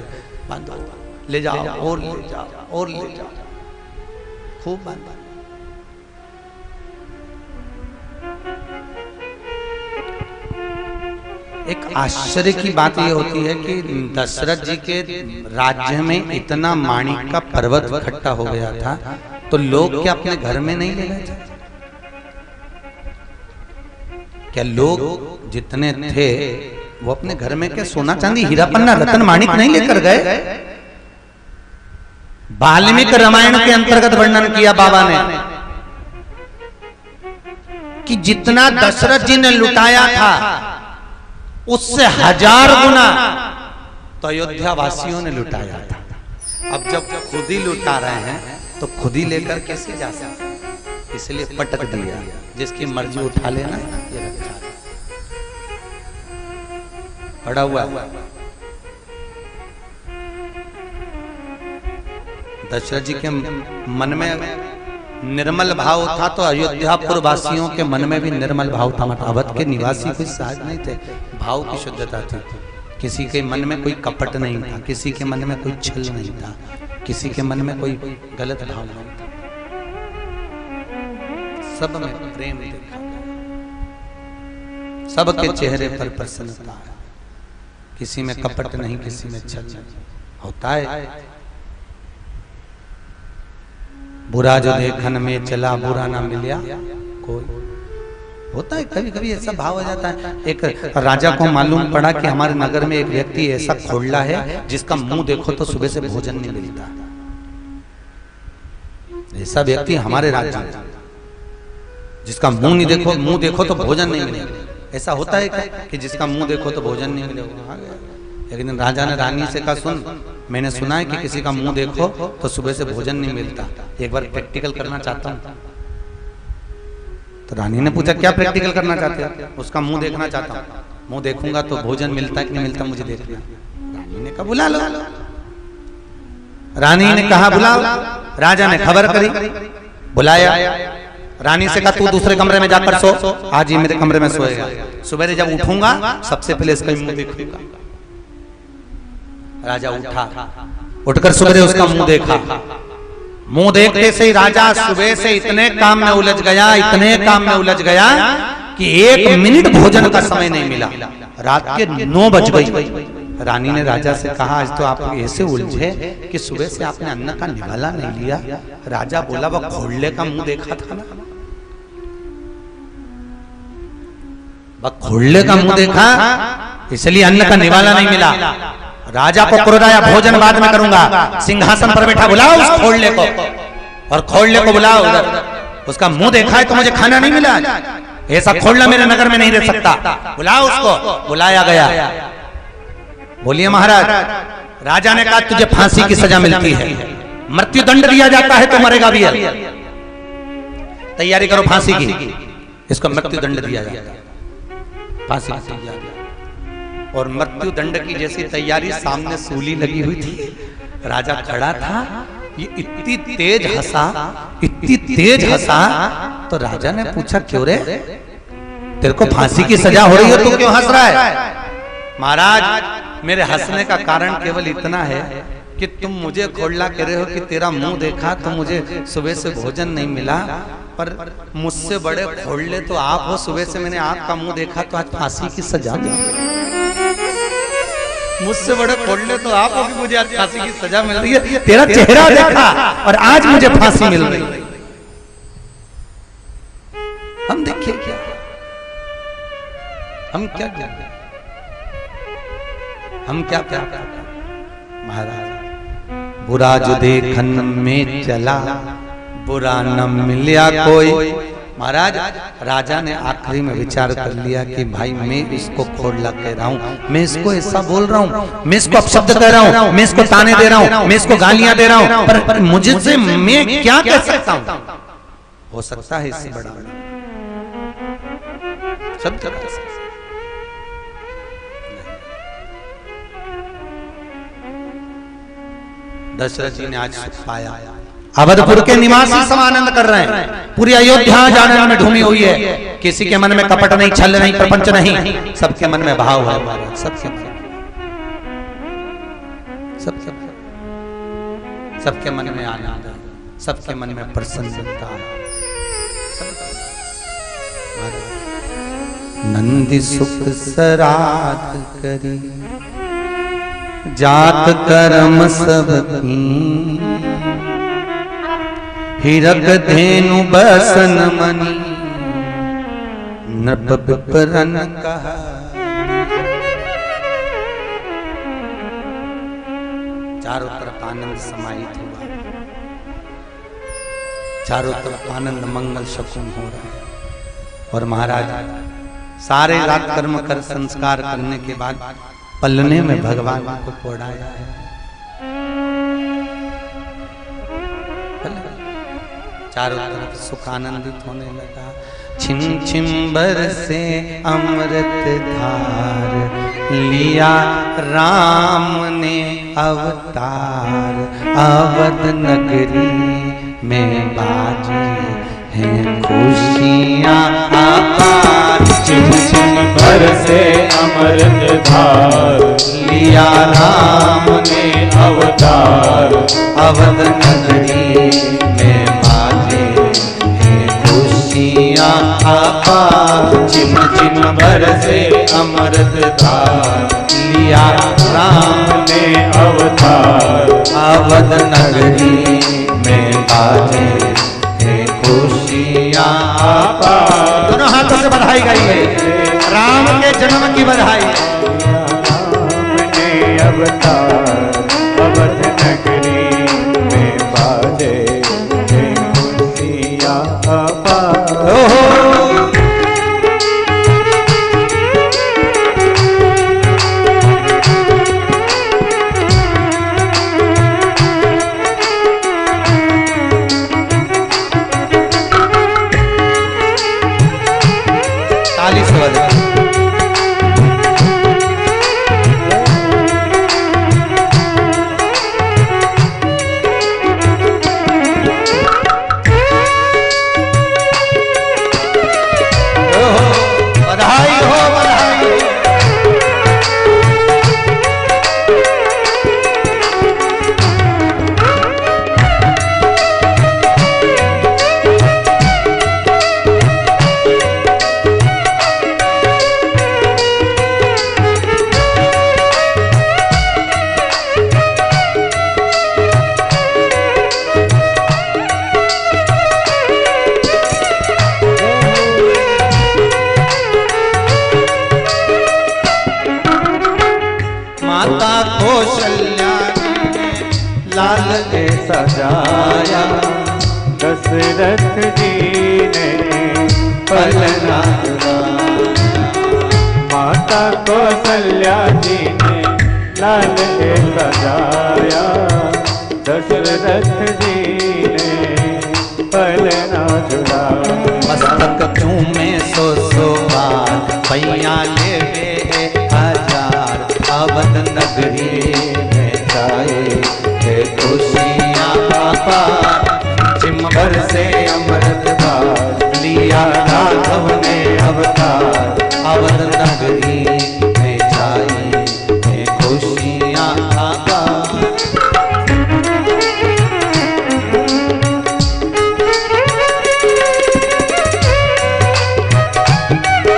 बांधो ले जाओ और ले जाओ और ले जाओ, खूब बांधा। एक आश्चर्य की बात यह होती है कि दशरथ जी के राज्य में इतना माणिक का पर्वत इकट्ठा हो गया था, तो लोग क्या अपने घर में नहीं ले गए थे? क्या लोग जितने थे वो अपने घर में क्या सोना चांदी हीरा पन्ना रतन माणिक नहीं लेकर गए? वाल्मीकि रामायण के अंतर्गत वर्णन किया बाबा ने कि जितना दशरथ जी ने लुटाया था उससे 1000 गुना तो अयोध्या वासियों ने लुटाया था। अब जब खुद ही लुटा रहे हैं तो खुद ही लेकर कैसे जा सकते? इसलिए पटक दिया, जिसकी मर्जी उठा लेना, ये रखा पड़ा हुआ। दशरथ जी के मन में निर्मल भाव था तो अयोध्यापुर वासियों के मन में भी निर्मल भाव था। मतलब अवध के निवासी कोई सहज नहीं थे, भाव की शुद्धता थी। किसी के मन में कोई कपट नहीं था, किसी के मन में कोई छल नहीं था, किसी के मन में कोई गलत भाव नहीं था, सब में प्रेम देखा, सबके चेहरे पर प्रसन्नता है, किसी में कपट नहीं, किसी में छल नहीं। होता है बुरा जो देखन में चला बुरा ना मिलिया कोई, होता है कभी कभी ऐसा भाव हो जाता है। एक राजा को मालूम पड़ा कि हमारे नगर में एक व्यक्ति ऐसा खोलला है जिसका मुंह देखो तो सुबह से भोजन नहीं मिलता। ऐसा व्यक्ति हमारे राज्य में, जिसका मुंह देखो तो भोजन नहीं मिलेगा। ऐसा होता है कि जिसका मुंह देखो तो भोजन नहीं मिलेगा। एक दिन राजा ने रानी से कहा, सुन, मैंने सुना है कि किसी का मुंह देखो तो सुबह से भोजन नहीं मिलता, एक बार प्रैक्टिकल करना चाहता हूं। तो रानी ने पूछा, क्या प्रैक्टिकल करना चाहते हो? उसका मुंह देखना चाहता हूं, मुंह देखूंगा तो भोजन मिलता है कि नहीं मिलता मुझे देखना। रानी ने कहा, बुला लो। रानी ने कहा बुलाओ। राजा ने खबर करी, बुलाया। रानी से कहा, तू दूसरे कमरे में जाकर सो, आज ही मेरे कमरे में सोएगा। सुबह जब उठूंगा सबसे पहले इसका मुंह देखूंगा। राजा उठा, उठकर सुबह उसका मुंह देखा। मुंह देखते से ही राजा सुबह से इतने काम में उलझ गया, इतने काम में उलझ गया कि 1 मिनट भोजन का समय नहीं मिला। रात के 9 बज गई। रानी ने राजा से कहा, आज तो आप ऐसे उलझे कि सुबह से आपने अन्न का निवाला नहीं लिया। राजा बोला, वह खोलने का मुंह देखा था ना, वह खोलने का मुंह देखा, इसलिए अन्न का निवाला नहीं मिला। राजा को क्रोध आया, भोजन बाद में करूंगा, सिंहासन पर बैठा, बुलाओ उस खोलने को, और खोलने को बुलाओ उधर। उसका मुंह देखा है तो मुझे खाना नहीं मिला, ऐसा खोलना मेरे नगर में नहीं रह सकता, बुलाओ उसको। बुलाया गया। बोलिए महाराज। राजा ने कहा, तुझे फांसी की सजा मिलती है, मृत्यु दंड दिया जाता है तो मरेगा भी। तैयारी करो फांसी की। इसका मृत्यु दंड दिया जाता, फांसी की तैयारी। और मृत्यु दंड की जैसी तैयारी, सामने सूली लगी हुई थी, राजा खड़ा था, ये इतनी तेज हंसा, इतनी तेज हंसा, तो राजा ने पूछा क्यों रे, तेरे को फांसी की सजा हो रही है, तू क्यों हंस रहा है? महाराज मेरे हंसने का कारण केवल इतना है कि तुम मुझे खोड़ला कह रहे हो कि तेरा मुंह देखा तो मुझे सुबह से भोजन नहीं मिला, पर मुझसे बड़े खोड़ले तो आप हो, सुबह से मैंने आपका मुंह देखा तो आज फांसी की सजा मिल गई। मुझसे बड़े खोड़ले तो आप हो कि मुझे आज फांसी की सजा मिल रही है, तेरा चेहरा देखा और आज मुझे फांसी मिल रही है। हम देखिए क्या, हम क्या क्या हम क्या क्या महाराज, बुरा जो देखन में चला बुरा न मिला कोई। महाराज राजा ने आखिरी में विचार कर लिया कि भाई मैं इसको खोड़ला कह रहा हूँ, मैं इसको ऐसा बोल रहा हूँ, मैं इसको अपशब्द कह रहा हूँ, मैं इसको ताने दे रहा हूँ, मैं इसको गालियां दे रहा हूँ, पर मुझसे मैं क्या कह सकता हूँ? हो सकता है इससे बड़ा शब्द कर सकता। दशरथ जी ने आज सुख पाया, अवधपुर के निवासी समानंद कर रहे हैं, पूरी अयोध्या जानने में ढूंढी हुई है, किसी के मन में कपट नहीं, छल नहीं, प्रपंच नहीं, सबके मन में भाव है, सबके मन में आनंद है, सबके मन में प्रसन्नता है। नंदी सुख सराध करी जात कर्म सब की, हिरक धेनु बसन मणि नृप विप्रन कहा। चारों तरफ आनंद समाहित हुआ, चारों तरफ आनंद मंगल शकुन हो रहा है। और महाराज सारे रात कर्म कर संस्कार करने के बाद पलने में भगवान को पौड़ाया है। चारों तरफ सुख आनंदित होने लगा। छिम छिम बरसे अमृत धार, लिया राम ने अवतार, अवध नगरी में बाजी हैं खुशियाँ अपार। छिम छिम बरसे अमृत धार, लिया राम ने अवतार, अवध नगरी में बाजे हैं खुशियाँ अपार। छिम छिम बरसे अमृत धार, लिया राम ने अवतार, अवध नगरी में बाजे हैं खुशियाँ अपार। दोनों हाथों से बधाई गाई है, राम के जन्म की बधाई। राम ने अवतार, अवध नगरी में बाजे हैं खुशियाँ अपार। सजाया दशरथ जी ने पलना चुराया। माता कौशल्या जी ने लाल ने सजाया दशरथ जी ने पलना झुलाए। मस्तक चूमे सो बार पैया लेवे हजार अवध नगरी में जाए है खुशियाँ अपार। चिम्बर से अमृत बार लिया राघव ने अवतार अवध नगरी में जाए है खुशियाँ अपार।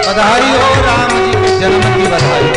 बधाई हो राम जी के जन्म की बधाई।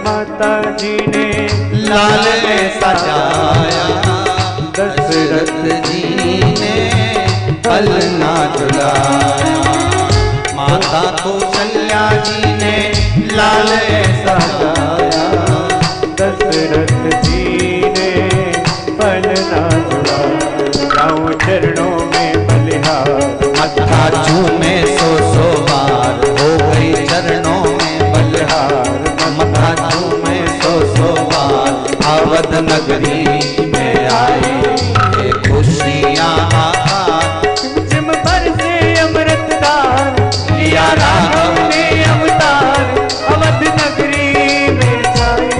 माता जी ने लाल सजाया दशरथ जी ने पलना झुलाया। माता कौशल्या जी ने लाल सजाया दशरथ जी ने पलना झुलाया। राम चरणों में बलिहार मत्था चूमे सो बार हो गई चरणों में बलिहार। मत्था चूमे सो बार अवध नगरी में आए ये खुशियाँ आकार। चिम्बर से अमृतदार लिया राघव ने अवतार अवध नगरी में जाए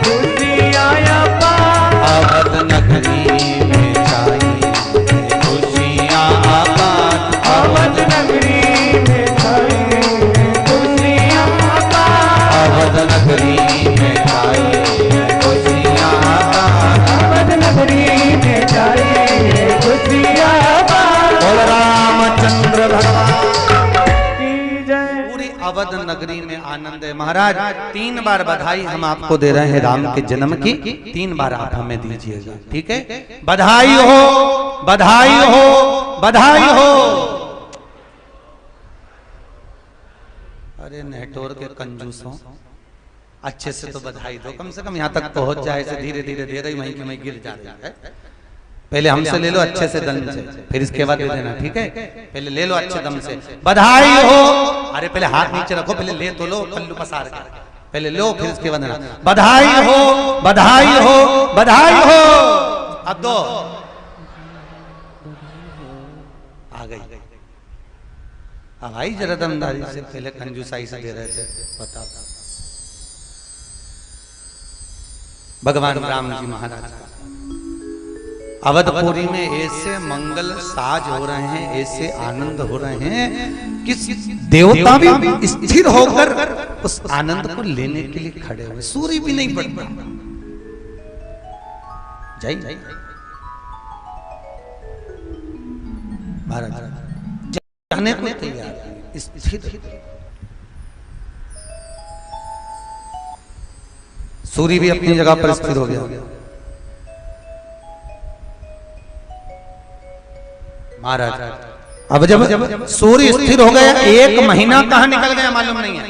खुशियाँ अपार। अवध नगरी में जाए खुशियाँ आकार। अवध नगरी में जाए खुशियाँ अपार। अवध नगरी में जाए खुशियाँ आकार। अवध नगरी में जाए खुशियाँ अपार। बोल रामचंद्र भगवान की जय। पूरी अवध नगरी में आनंद है। महाराज 3 बार बधाई हम आपको दे रहे हैं राम के जन्म की। 3 बार आप हमें दीजिएगा, ठीक है? बधाई हो, बधाई हो, बधाई हो। अरे नेटवर्क के कंजूसों, अच्छे से तो बधाई दो, कम से कम यहाँ तक पहुंच जाए। से धीरे धीरे दे रही वहीं की वहीं गिर जा रही है। पहले हमसे ले लो अच्छे से दम से, फिर इसके बाद दे देना, ठीक है? पहले ले लो अच्छे दम से। बधाई हो। अरे पहले हाथ नीचे रखो, पहले ले तो लो पल्लू पसार के, पहले लो फिर इसके बाद देना। बधाई हो, बधाई हो, बधाई हो। अब दो आ गई। अब आई जरा दमदारी से, पहले कंजूसाई से दे रहे थे। बताओ भगवान राम जी महाराज अवधपुरी में ऐसे मंगल साज हो रहे हैं, ऐसे आनंद हो रहे हैं कि देवता भी स्थिर होकर उस आनंद को लेने के लिए खड़े हुए। सूर्य भी नहीं पड़ता। जय जय भारत जाने को तैयार स्थिर। सूर्य भी अपनी जगह पर स्थिर हो गया। महाराज अब जब सूर्य स्थिर हो गया, 1 महीना कहां निकल गया मालूम नहीं है।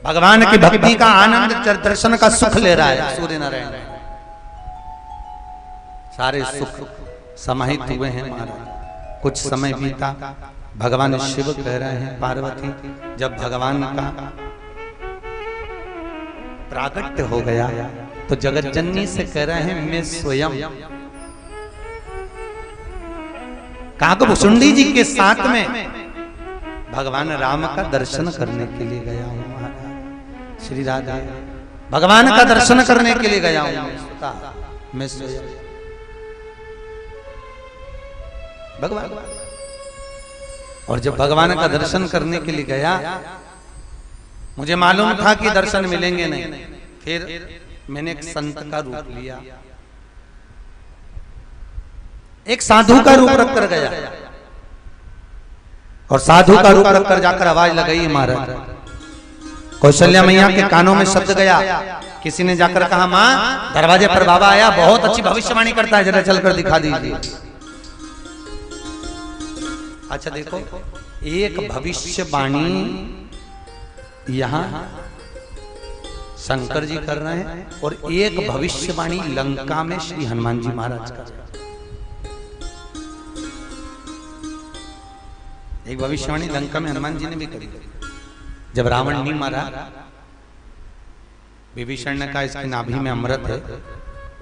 भगवान की भक्ति का आनंद, दर्शन का सुख ले रहा है सूर्य नारायण। सारे सुख समाहित हुए हैं महाराज। कुछ समय बीता, भगवान शिव कह रहे हैं पार्वती, जब भगवान का प्राकट्य हो गया तो जगत जननी से कह रहे हैं मैं स्वयं काकभुसुंडी जी के साथ में भगवान राम का दर्शन करने के लिए गया हूं। महाराज श्री राधे भगवान का दर्शन करने के लिए गया हूं मैं स्वयं भगवान। और जब भगवान का दर्शन करने के लिए गया, मुझे मालूम था कि दर्शन मिलेंगे नहीं। फिर मैंने एक संत का रूप लिया, एक साधु का रूप रखकर गया, और साधु का रूप रखकर जाकर आवाज लगाई महाराज। कौशल्या मैया के कानों में शब्द गया, किसी ने जाकर कहा माँ दरवाजे पर बाबा आया, बहुत अच्छी भविष्यवाणी करता है, जरा चलकर दिखा दीजिए। अच्छा देखो, एक भविष्यवाणी यहां शंकर जी कर रहे हैं और एक भविष्यवाणी लंका में श्री हनुमान जी महाराज कर रहे हैं। एक भविष्यवाणी लंका में हनुमान जी ने भी करी। जब रावण नहीं मारा, विभीषण ने कहा इसकी नाभि में अमृत है,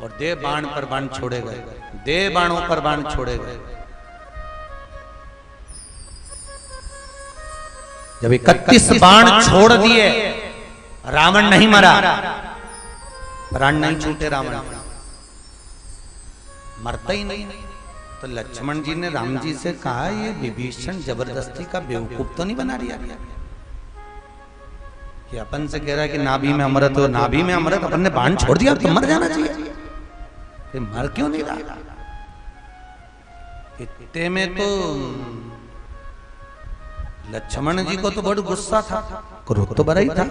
और दे बाण पर बाण छोड़े गए, दे बाणों पर बाण छोड़े गए। जब 31 बाण छोड़ दिए, रावण नहीं मरा, प्राण नहीं छूटे, रावण मरता ही नहीं। तो लक्ष्मण जी ने राम जी से कहा ये विभीषण जबरदस्ती का बेवकूफ तो नहीं बना दिया कि अपन से कह रहा है कि नाभि में अमृत हो, नाभि में अमृत, अपन ने बाण छोड़ दिया तो मर जाना चाहिए, फिर मर क्यों नहीं रहा? इतने में तो लक्ष्मण जी को तो बड़ा गुस्सा था, क्रोध तो बड़ा ही था।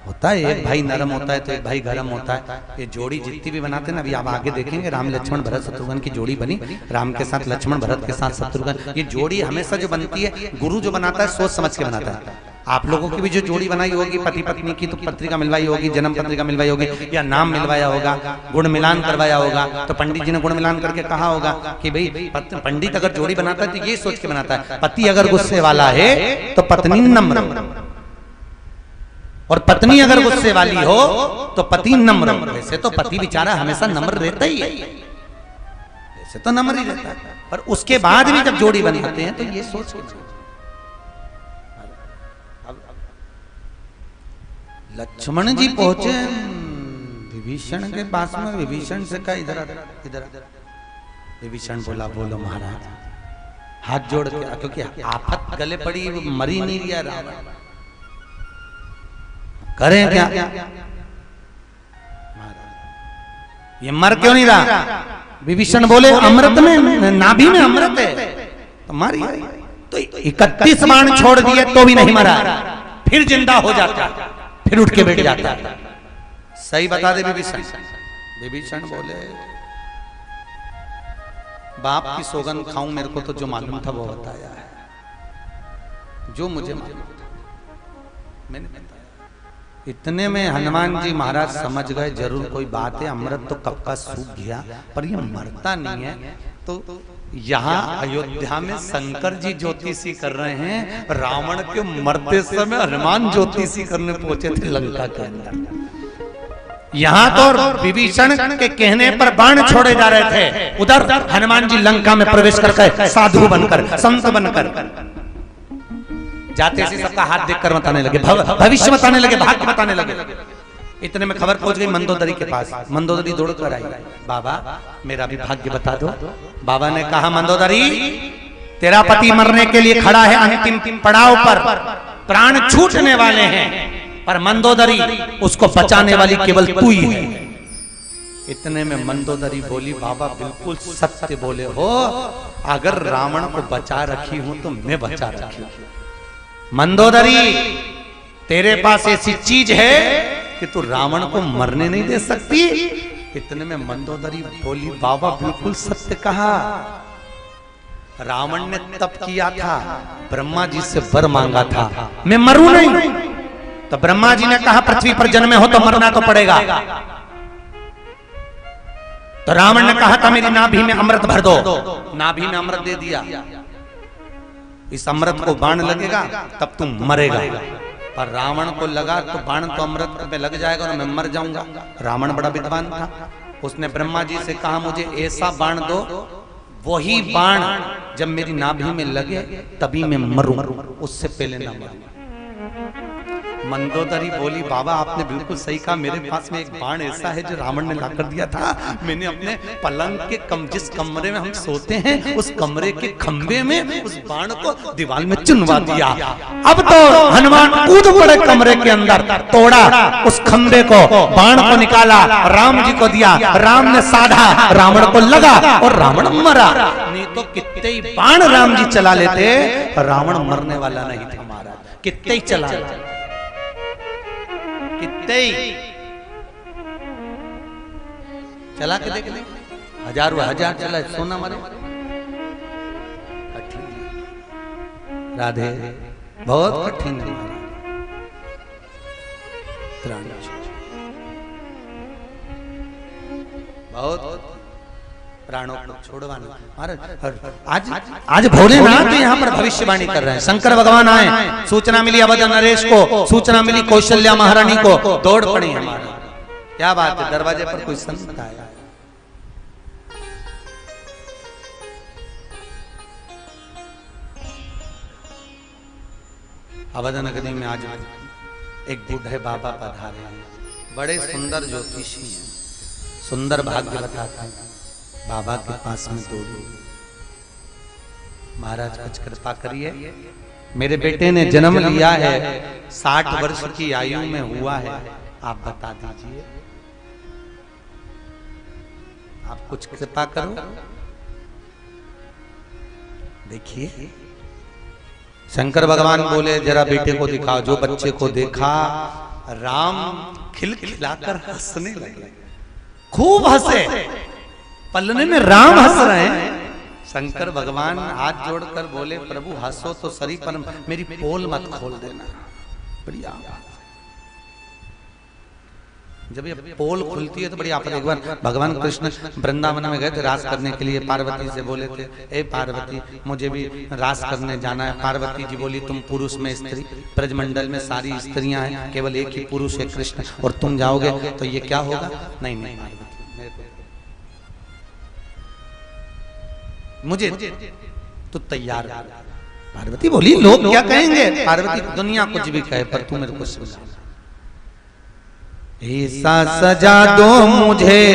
होता है एक भाई नरम होता है तो एक भाई गरम होता है। ये जोड़ी जितनी भी बनाते हैं ना, अभी आप आगे देखेंगे राम लक्ष्मण भरत शत्रुघ्न की जोड़ी बनी, राम के साथ लक्ष्मण, भरत के साथ शत्रुघ्न। ये जोड़ी हमेशा जो बनती है, गुरु जो बनाता है सोच समझ के बनाता है। आप लोगों की भी जो जोड़ी बनाई होगी पति पत्नी की, तो पत्रिका मिलवाई होगी, जन्म पत्रिका मिलवाई होगी, या नाम मिलवाया होगा, गुण मिलान करवाया होगा, तो पंडित जी ने गुण मिलान करके कहा होगा कि भाई पंडित अगर जोड़ी बनाता है तो ये सोच के बनाता है, पति अगर गुस्से वाला है तो पत्नी नम्र, और पत्नी अगर गुस्से वाली हो तो पति नम्र। वैसे तो पति बेचारा हमेशा नम्र रहता ही है, वैसे तो नम्र ही रहता है, पर उसके बाद भी जब जोड़ी बनाते हैं तो ये सोच के। लक्ष्मण जी पहुंचे विभीषण के पास में, विभीषण से कहा इधर इधर। विभीषण बोला बोलो महाराज, हाथ जोड़ के, क्योंकि आफत गले पड़ी, मरी नहीं रिया रावण, करें क्या? ये मर क्यों नहीं रहा? विभीषण बोले अमृत में, नाभि में अमृत है तो मारी। तो 31 बाण छोड़ दिए तो भी नहीं मरा, फिर जिंदा हो जाता, फिर उठ के बैठ जाता। सही बता दे विभीषण। विभीषण बोले बाप की सौगंध खाऊं, मेरे को तो जो मालूम था वो बताया है, जो मुझे मालूम था मैंने बताया। इतने में हनुमान जी महाराज समझ गए जरूर कोई बात है, अमृत तो कब का सूख गया, पर ये मरता नहीं है। तो यहाँ अयोध्या में शंकर जी ज्योतिषी कर रहे हैं, रावण के मरते समय हनुमान ज्योतिषी करने पहुंचे थे लंका के अंदर। यहाँ तो विभीषण के कहने पर बाण छोड़े जा रहे थे, उधर हनुमान जी लंका में प्रवेश करके साधु बनकर, संत बनकर जाते से सबका हाथ देखकर बताने लगे, भविष्य बताने लगे, भाग्य बताने लगे। इतने में खबर पहुंच गई मंदोदरी के पास। मंदोदरी दौड़कर आई, बाबा मेरा भी भाग्य बता दो। बाबा ने कहा मंदोदरी तेरा पति मरने के लिए खड़ा है, अंतिम पड़ाव पर, प्राण छूटने वाले हैं, पर मंदोदरी उसको बचाने वाली केवल तू ही है। इतने में मंदोदरी बोली बाबा बिल्कुल सत्य बोले हो, अगर रावण को बचा रखी हूं तो मैं बचा रखी हूं। मंदोदरी तेरे पास ऐसी चीज है कि तू रावण को मरने नहीं दे सकती। इतने में मंदोदरी बोली बाबा बिल्कुल सत्य कहा, रावण ने तप किया था, ब्रह्मा जी से वर मांगा था मैं मरूं नहीं, तो ब्रह्मा जी ने कहा पृथ्वी पर जन्मे हो तो मरना तो पड़ेगा। तो रावण ने कहा था मेरी नाभि में अमृत भर दो, नाभि में अमृत दे दिया, इस अमृत को बाण लगेगा तब तुम मरेगा। पर रावण को लगा तो बाण तो अमृत पे लग जाएगा और मैं मर जाऊंगा। रावण बड़ा विद्वान था, उसने ब्रह्मा जी से कहा मुझे ऐसा बाण दो, वही बाण जब मेरी नाभि में लगे तभी मैं मरूं, उससे पहले ना मरूं। मंदोदरी बोली, बाबा आपने बिल्कुल सही कहा, मेरे पास में एक बाण ऐसा है जो रावण ने लाकर दिया था। मैंने अपने पलंग के जिस कमरे में हम सोते हैं उस कमरे के खंबे में उस बाण को दीवार में चुनवा दिया। अब तो हनुमान कूद पड़े कमरे के अंदर, तोड़ा उस खंबे को, बाण को निकाला, राम जी को दिया, राम ने साधा, रावण को लगा और रावण मरा। नहीं तो कितने ही बाण राम जी चला लेते, रावण मरने वाला नहीं था हमारा। कितने ही चला, कितने ही चला के देख ले, हजार चला, सोना मरे। कठिन राधे, बहुत कठिन है बहुत प्राणों को छोड़वाना। महाराज आज भोलेनाथ यहाँ पर भविष्यवाणी कर रहे हैं। शंकर भगवान आए, सूचना मिली अवध नरेश को, सूचना मिली कौशल्या महारानी को, दौड़ पड़ी हमारा। क्या बात है, दरवाजे पर कोई संत आया। अवध नगरी में आज एक बूढ़े बाबा पधारे हैं, बड़े सुंदर ज्योतिषी हैं, सुंदर भाग्य बताते हैं। बाबा के पास में दौड़ी, महाराज कुछ कृपा करिए, मेरे बेटे ने जन्म लिया है, 60 वर्ष की आयु में हुआ है, आप बता दीजिए, आप कुछ कृपा करो। देखिए शंकर भगवान बोले, जरा बेटे को दिखाओ। जो बच्चे को देखा, राम खिलखिलाकर हंसने लगे, खूब हंसे, पलने में राम हंस रहे हैं। शंकर भगवान हाथ जोड़कर बोले, प्रभु हंसो तो सरी, पर मेरी पोल मत खोल देना। बढ़िया, जब ये पोल खुलती है तो बड़ी आपत्ति। एक बार भगवान कृष्ण वृंदावन में गए थे रास करने के लिए, पार्वती से बोले थे, ए पार्वती मुझे भी रास करने जाना है। पार्वती जी बोली, तुम पुरुष में स्त्री, ब्रजमंडल में सारी स्त्रियां हैं, केवल एक ही पुरुष है कृष्ण, और तुम जाओगे तो ये क्या होगा? नहीं नहीं मुझे तो तैयार। पार्वती बोली, लोग क्या कहेंगे? पार्वती, दुनिया कुछ भी कहे, पर तू मेरे को समझा, ऐसा सजा दो मुझे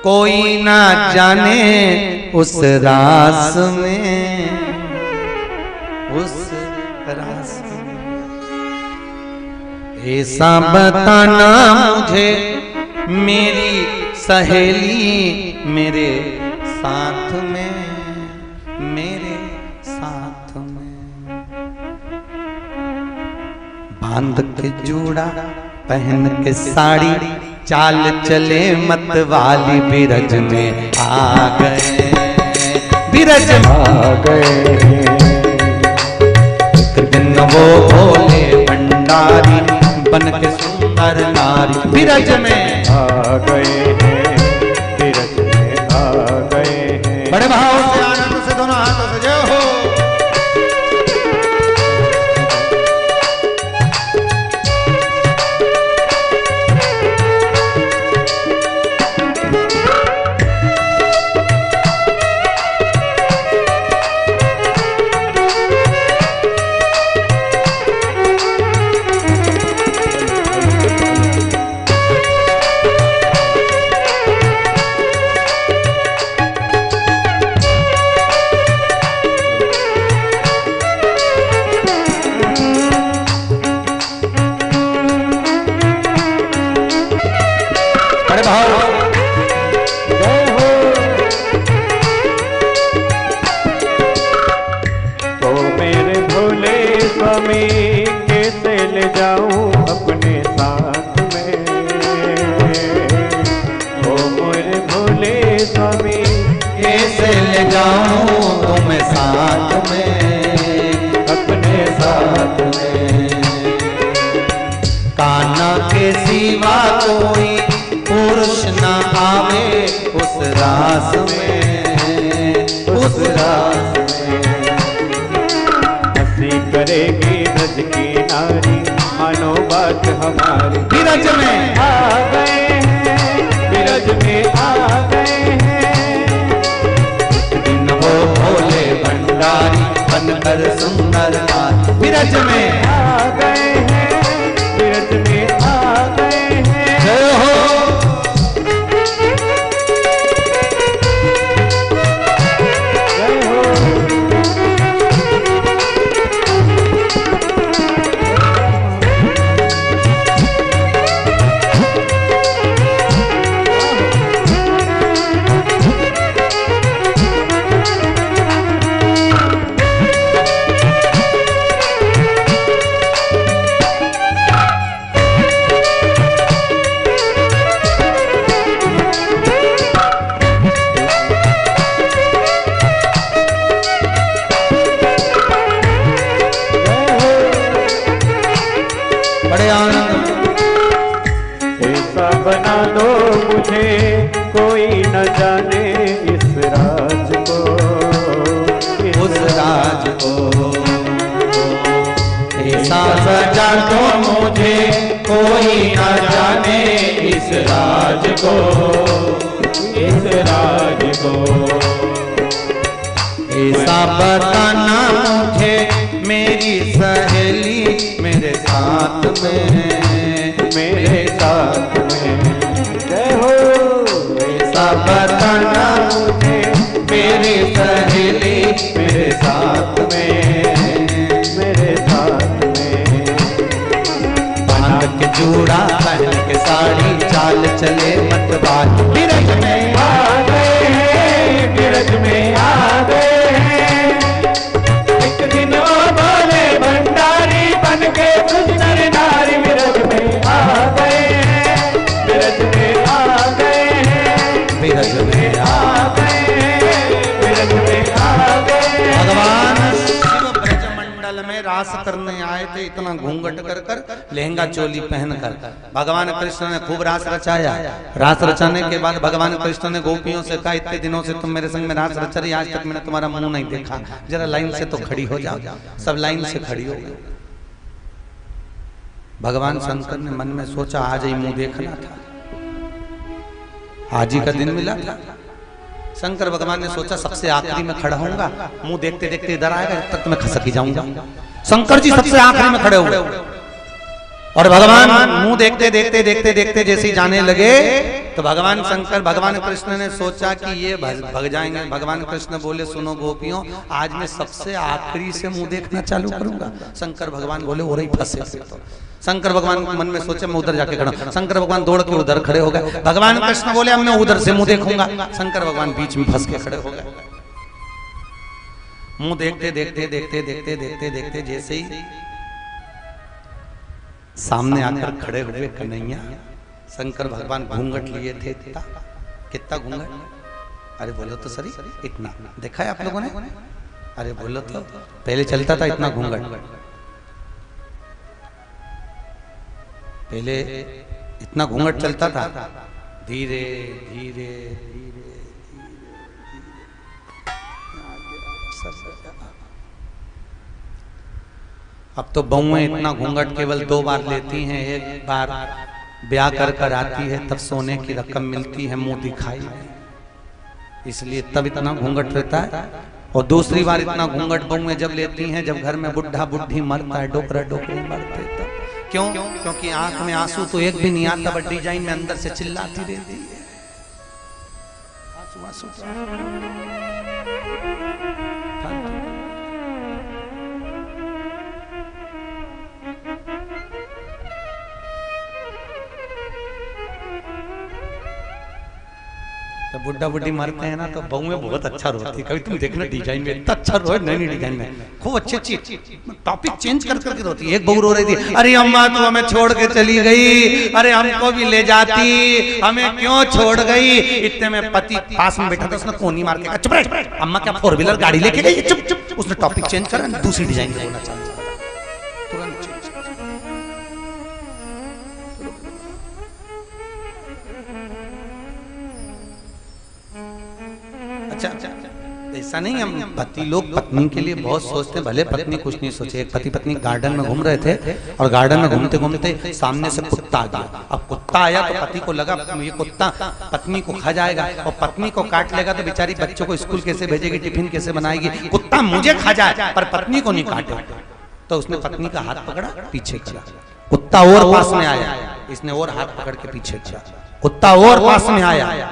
कोई ना जाने उस रास में, उस रास में। ऐसा बताना मुझे मेरी सहेली मेरे साथ में, मेरे साथ में। बांध के जूड़ा पहन के साड़ी, चाल चले मत वाली, बिरज में आ गए, बिरज में आ गए। एक दिन वो भोले भंडारी बन के सुंदर नारी, बिरज में आ गए हैं, बिरज में आ गए हैं। बड़े भाव से, आनंद से, दोनों हाथों से जय हो। सुंदर नाथ बिरज में आ गए हैं, न जाने इस राज को, उस राज को। ऐसा सजा तो मुझे कोई न जाने इस राज को, इस राज को। ऐसा बताना मुझे मेरी सहेली मेरे साथ में, मेरे साथ में। जय हो। ऐसा बताना मुझे मेरी सहेली मेरे साथ में, मेरे साथ में। बांध के जूड़ा पहन के साड़ी चाल चले मतवाल, गिरज में आ गए हैं, गिरज में आ गए हैं। एक दिन वो बोले भंडारी बन के कुछ नर नारी विरज में आ गए हैं, विरज में आ गए हैं, विरज में आ गए हैं, विरज में आ गए हैं। भगवान शिव ब्रजमंडल में रास करने आए थे, इतना घूंघट कर कर लहंगा चोली पहनकर। भगवान कृष्ण ने खूब रास रचाया। रास रचाने के बाद भगवान कृष्ण ने गोपियों से कहा, इतने दिनों से तुम मेरे संग में रास रच रही, आज तक मैंने तुम्हारा मुंह नहीं देखा, जरा लाइन से तो खड़ी हो जाओ। सब लाइन से खड़ी हो गई। भगवान शंकर ने मन में सोचा, आज ही मुंह देखना था, आज ही का दिन मिला था। शंकर भगवान ने सोचा, सबसे आखिरी में खड़ा होऊंगा, मुंह देखते देखते इधर आएगा, जब तक मैं खसक ही जाऊंगा। शंकर जी सबसे आखिरी में खड़े हुए और भगवान मुंह देखते देखते देखते देखते जैसे ही जाने लगे तो भगवान शंकर भगवान कृष्ण ने सोचा कि ये भग जाएंगे। भगवान कृष्ण बोले, सुनो गोपियों, आज मैं सबसे आखिरी से मुंह देखना चालू करूंगा। शंकर भगवान बोले, और ही फंसे। तो शंकर भगवान मन में सोचे, मैं उधर जाके खड़ा। शंकर भगवान दौड़ के उधर खड़े हो गए। भगवान कृष्ण बोले, अब मैं उधर से मुंह देखूंगा। शंकर भगवान बीच में फंस के खड़े हो गए। मुंह देखते देखते देखते देखते देखते देखते जैसे ही सामने आकर खड़े हुए कन्हैया, शंकर भगवान घूंघट लिए थे। कितना घूंघट? अरे बोलो तो सही, इतना देखा है आप लोगों ने? अरे बोलो तो, पहले चलता था इतना घूंघट, पहले इतना घूंघट चलता था, धीरे धीरे धीरे अब तो बहुएं इतना घूंघट केवल 2 बार लेती हैं। एक बार ब्याह कर कर आती है, तब सोने की रकम मिलती है, मुंह दिखाई, इसलिए तब इतना घूंघट रहता है। और दूसरी बार इतना घूंघट बहुएं जब लेती हैं, जब घर में बुढ़ा बुढ़ी मरता है, डोकरा डोकरी मरते, तब क्यों? क्योंकि आंख में आंसू तो एक भी नहीं आता, बट डिजाइन में अंदर से चिल्लाती रहती है, आंसू आंसू। जब बुढ़ा बुढ़ी मरते हैं ना तो बहू में बहुत अच्छा रोती है। कभी तुम देखना डिजाइन में इतना अच्छा रोए, नई नई डिजाइन में खूब अच्छी अच्छी टॉपिक चेंज कर करके रोती है। एक बहू रो रही थी, अरे अम्मा तू हमें छोड़ के चली गई, अरे हमको भी ले जाती, हमें क्यों छोड़ गई। इतने में पति पास में बैठा था, उसने कोनी मार के, चुप रह अम्मा, क्या 4 व्हीलर गाड़ी लेके गई? चुप चुप। उसने टॉपिक चेंज करा, दूसरी डिजाइन में बोलना चालू करा, तुरंत चेंज। अच्छा, ऐसा नहीं, हम पति लोग पत्नी के लिए बहुत सोचते हैं, भले पत्नी कुछ नहीं सोचे। एक पति पत्नी गार्डन में घूम रहे थे और गार्डन में घूमते घूमते सामने से कुत्ता आ गया। अब कुत्ता आया तो पति को लगा ये कुत्ता पत्नी को खा जाएगा और पत्नी को काट लेगा तो बेचारी बच्चों को स्कूल कैसे भेजेगी, टिफिन कैसे बनाएगी, कुत्ता मुझे खा जाए पर पत्नी को नहीं काटे। तो उसने पत्नी का हाथ पकड़ा, पीछे करा, कुत्ता और पास में आया, इसने और हाथ पकड़ के पीछे किया, कुत्ता और पास में आया,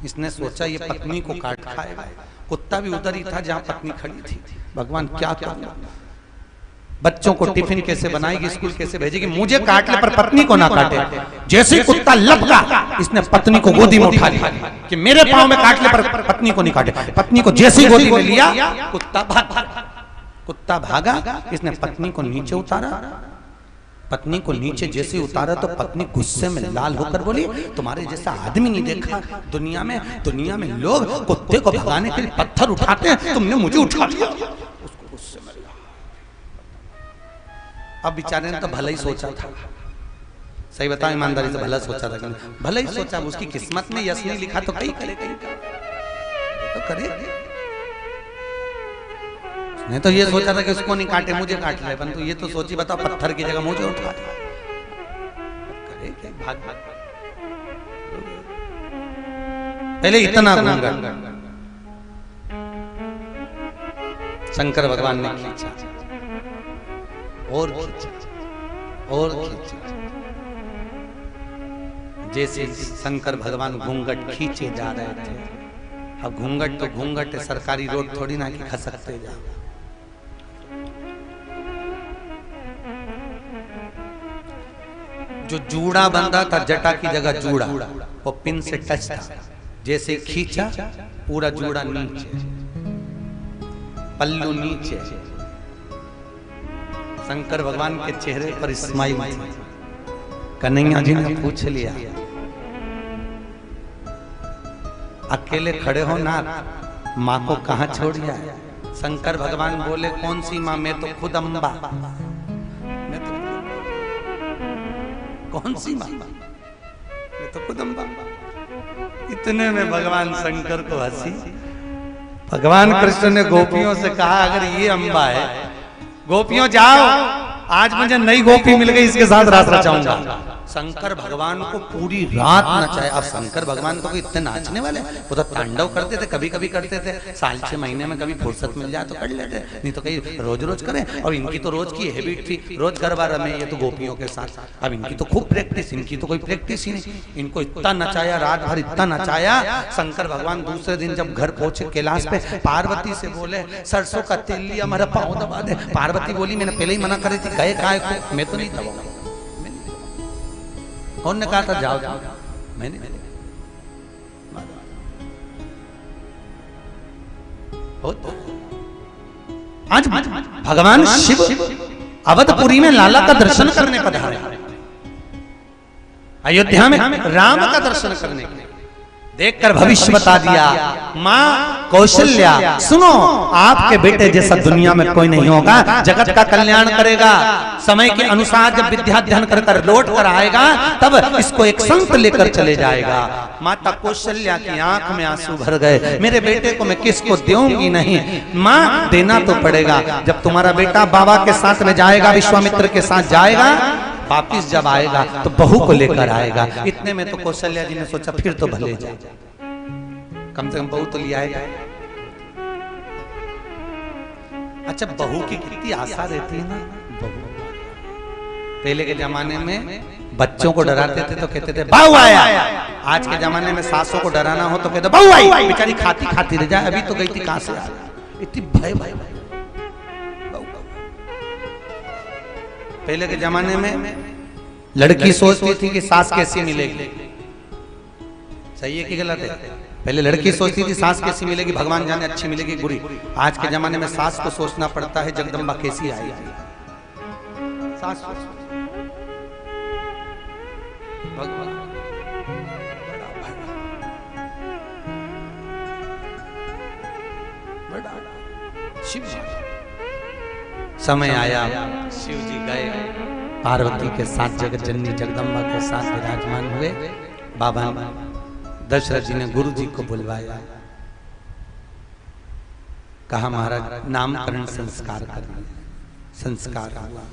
इसने सोचा ये पत्नी को काट खाएगा। कुत्ता भी उधर ही था जहां पत्नी खड़ी थी। भगवान क्या करूं, बच्चों को टिफिन कैसे बनाएगी, स्कूल कैसे भेजेगी, मुझे काट ले पर पत्नी को ना काटे। जैसे ही कुत्ता लपका, इसने पत्नी को गोदी में उठा लिया कि मेरे पांव में काट ले पर पत्नी को नहीं काटे। पत्नी को जैसे ही गोदी में लिया, कुत्ता भागा, इसने पत्नी को नीचे उतारा। पत्नी को नीचे जैसे उतारा तो पत्नी गुस्से में लाल होकर बोली, तुम्हारे जैसा आदमी नहीं देखा दुनिया में। दुनिया में लोग कुत्ते को भगाने के लिए पत्थर उठाते हैं, तुमने मुझे उठा लिया। उसको गुस्से में अब बेचारे ने तो भला ही सोचा था। सही बताओ ईमानदारी से, भला सोचा था कि भले ही सोचा, उसकी किस्मत में यश नहीं लिखा तो कहीं करे, कहीं तो करे। नहीं तो ये सोचा था कि उसको नहीं काटे मुझे काट ले, परंतु ये तो सोची बताओ पत्थर की जगह मुझे उठा करे क्या, भाग भाग। पहले इतना घूंघट शंकर भगवान ने खींचा और खींचा और खींचा, जैसे शंकर भगवान घूंघट खींचे जा रहे थे। अब घूंघट तो घूंघट है, सरकारी रोड थोड़ी ना कि खसकते जाओ। जो जूड़ा बंधा था, जटा की जगह जूड़ा, वो पिन से टच था, जैसे खींचा पूरा जूड़ा नीचे, पल्लू नीचे। शंकर भगवान के चेहरे पर स्माइल थी। कन्हैया जी ने पूछ लिया, अकेले खड़े हो ना, माँ को कहाँ छोड़ दिया? शंकर भगवान बोले, कौन सी माँ? मैं तो खुद अम्बा। मैं तो कौन सी माँ? मैं तो खुद अम्बा। इतने में भगवान शंकर को हंसी। भगवान कृष्ण ने गोपियों से कहा, अगर ये अम्बा है, गोपियों जाओ, आज मुझे नई गोपी मिल गई, इसके साथ रास रचाऊंगा। शंकर भगवान को पूरी रात नचाया। अब शंकर भगवान तो कोई इतने नाचने वाले, वो तो तांडव करते थे, कभी कभी करते थे, साल 6 महीने में कभी फुर्सत मिल जाए तो कर लेते, नहीं तो कहीं रोज रोज करें। और इनकी तो रोज की हैबिट थी, रोज गरबा रमे ये तो गोपियों के साथ। अब इनकी तो खूब प्रैक्टिस, इनकी तो कोई प्रैक्टिस ही नहीं। इनको इतना नचाया, रात भर इतना नचाया। शंकर भगवान दूसरे दिन जब घर पहुंचे कैलाश पे, पार्वती से बोले, सरसों का तेल लिया, हमारा पाँव दबा दे। पार्वती बोली, मैंने पहले ही मना करी थी, गए काय को, मैं तो नहीं दबाऊंगा। कौन ने कहा था जाओ जाओ? मैंने आज भगवान शिव अवधपुरी में लाला का दर्शन करने पधारे, अयोध्या में राम का दर्शन करने के लिए। देखकर भविष्य बता दिया, माँ कौशल्या सुनो, आपके बेटे जैसा दुनिया में कोई नहीं होगा, जगत का कल्याण करेगा। समय के अनुसार जब विद्याध्ययन कर लौट कर आएगा, तब इसको एक संत लेकर चले जाएगा। माता कौशल्या की आंख में आंसू भर गए, मेरे बेटे को मैं किसको दूंगी? नहीं माँ, देना तो पड़ेगा। जब तुम्हारा बेटा बाबा के साथ में जाएगा, विश्वामित्र के साथ जाएगा, वापिस जब आएगा तो बहू को लेकर आएगा। इतने में तो कौशल्या जी ने सोचा, फिर तो भले जाए, कम से कम बहू तो लिया आएगा। अच्छा, बहू की कितनी आशा रहती है ना। बहू पहले के जमाने में बच्चों को डराते थे तो कहते थे बहू आया। आज के जमाने में सासों को डराना हो तो कहते बहू आई, बेचारी खाती खाती रह जाए, अभी तो गई थी कहां से आ, इतनी भय भय। पहले के जमाने में लड़की सोचती थी कि सास कैसी मिलेगी। सही है कि गलत है? पहले लड़की सोचती थी सास कैसी मिलेगी, भगवान जाने अच्छी मिलेगी बुरी। आज के जमाने में सास को सोचना पड़ता है जगदम्बा कैसी आएगी। सास भगवान शिव जी। समय आया, शिव जी गए, पार्वती के साथ जगत जननी जगदम्बा के साथ विराजमान हुए। बाबा दशरथ जी ने गुरु जी को बुलवाया, कहा महाराज नामकरण संस्कार करिए। संस्कार हुआ,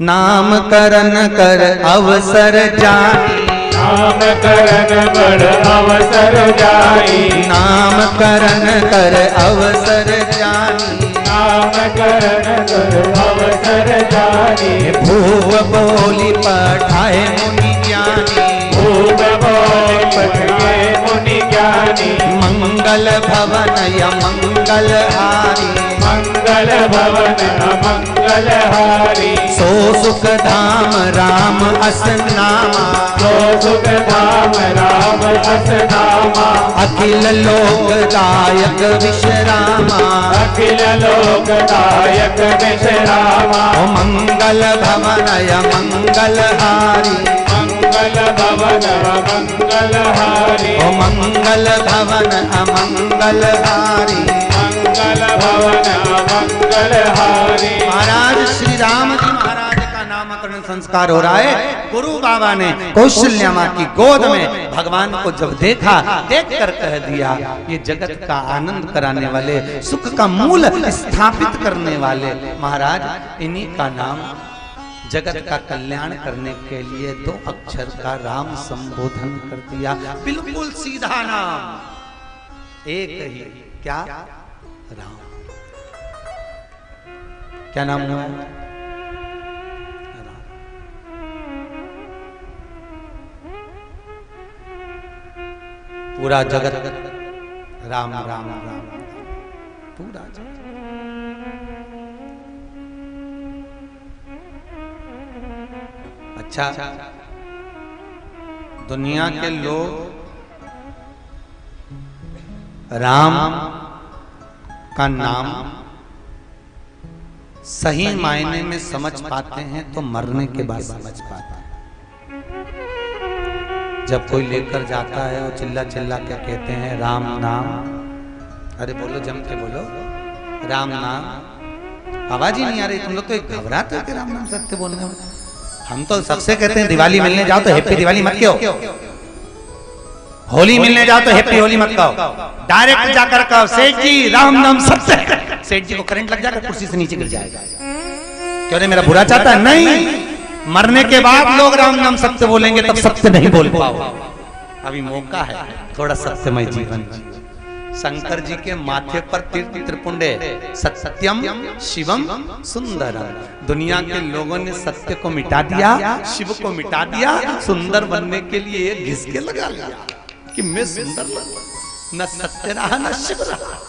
नामकरण कर अवसर जाई, नामकरण कर अवसर जाई, नामकरण कर अवसर जाई, नामकरण कर अवसर जाई। भूव बोली पठाए मुनि ज्ञानी, भूव बोली पठाए मुनि ज्ञानी। मंगल भवन या मंगल हारी, मंगल भवन मंगल हारी। सो सुख धाम राम असनामा, सो सुख धाम राम असनामा। अखिल लोकदायक विश्रामा, अखिल लोकदायक विश्रामा। ओ मंगल भवन या मंगल हारी, मंगल भवन मंगल हारी। ओ मंगल भवन अमंगल हारी। मंगल भवन मंगल हारी। महाराज श्री राम जी महाराज का नामकरण नामकरण संस्कार हो रहा है। गुरु बाबा ने कौशल्या माँ की गोद में भगवान को जब देखा, देखकर कह दिया ये जगत का आनंद कराने वाले, सुख का मूल स्थापित करने वाले महाराज, इन्हीं का नाम जगत का कल्याण करने के लिए 2 अक्षर का राम संबोधन कर दिया। बिल्कुल सीधा नाम, एक ही, क्या? राम। क्या नाम हुआ? राम। पूरा जगत राम राम राम, पूरा जगत। अच्छा, दुनिया के लोग राम का नाम सही मायने में समझ पाते हैं तो मरने के बाद समझ पाते हैं। जब कोई लेकर जाता है और चिल्ला चिल्ला के कहते हैं राम नाम, अरे बोलो, जम के बोलो राम नाम, आवाज ही नहीं आ रही। तुम लोग तो एक घबराते हो राम नाम सत्य बोलने में। हम तो सबसे कहते हैं दिवाली मिलने जाओ तो हैप्पी दिवाली मत कहो, होली मिलने जाओ तो हैप्पी होली मत कहो, डायरेक्ट जाकर कहो सेठ जी राम नाम सत्य है। सेठ जी को करंट लग जाकर कुर्सी से नीचे गिर जाएगा। क्यों रे, मेरा बुरा चाहता है? नहीं, मरने के बाद लोग राम नाम सत्य बोलेंगे, तब सत्य नहीं बोल पाओ। अभी मौका है थोड़ा सत्यमय जीवन। शंकर जी के माथे पर तीर्थ त्रिपुंडे, सत्यम शिवम सुंदरम। दुनिया के लोगों ने सत्य को मिटा दिया, शिव को मिटा दिया, सुंदर बनने के लिए घिसके लगा लिया कि मैं सुंदर बनूं। न सत्य रहा न शिव रहा।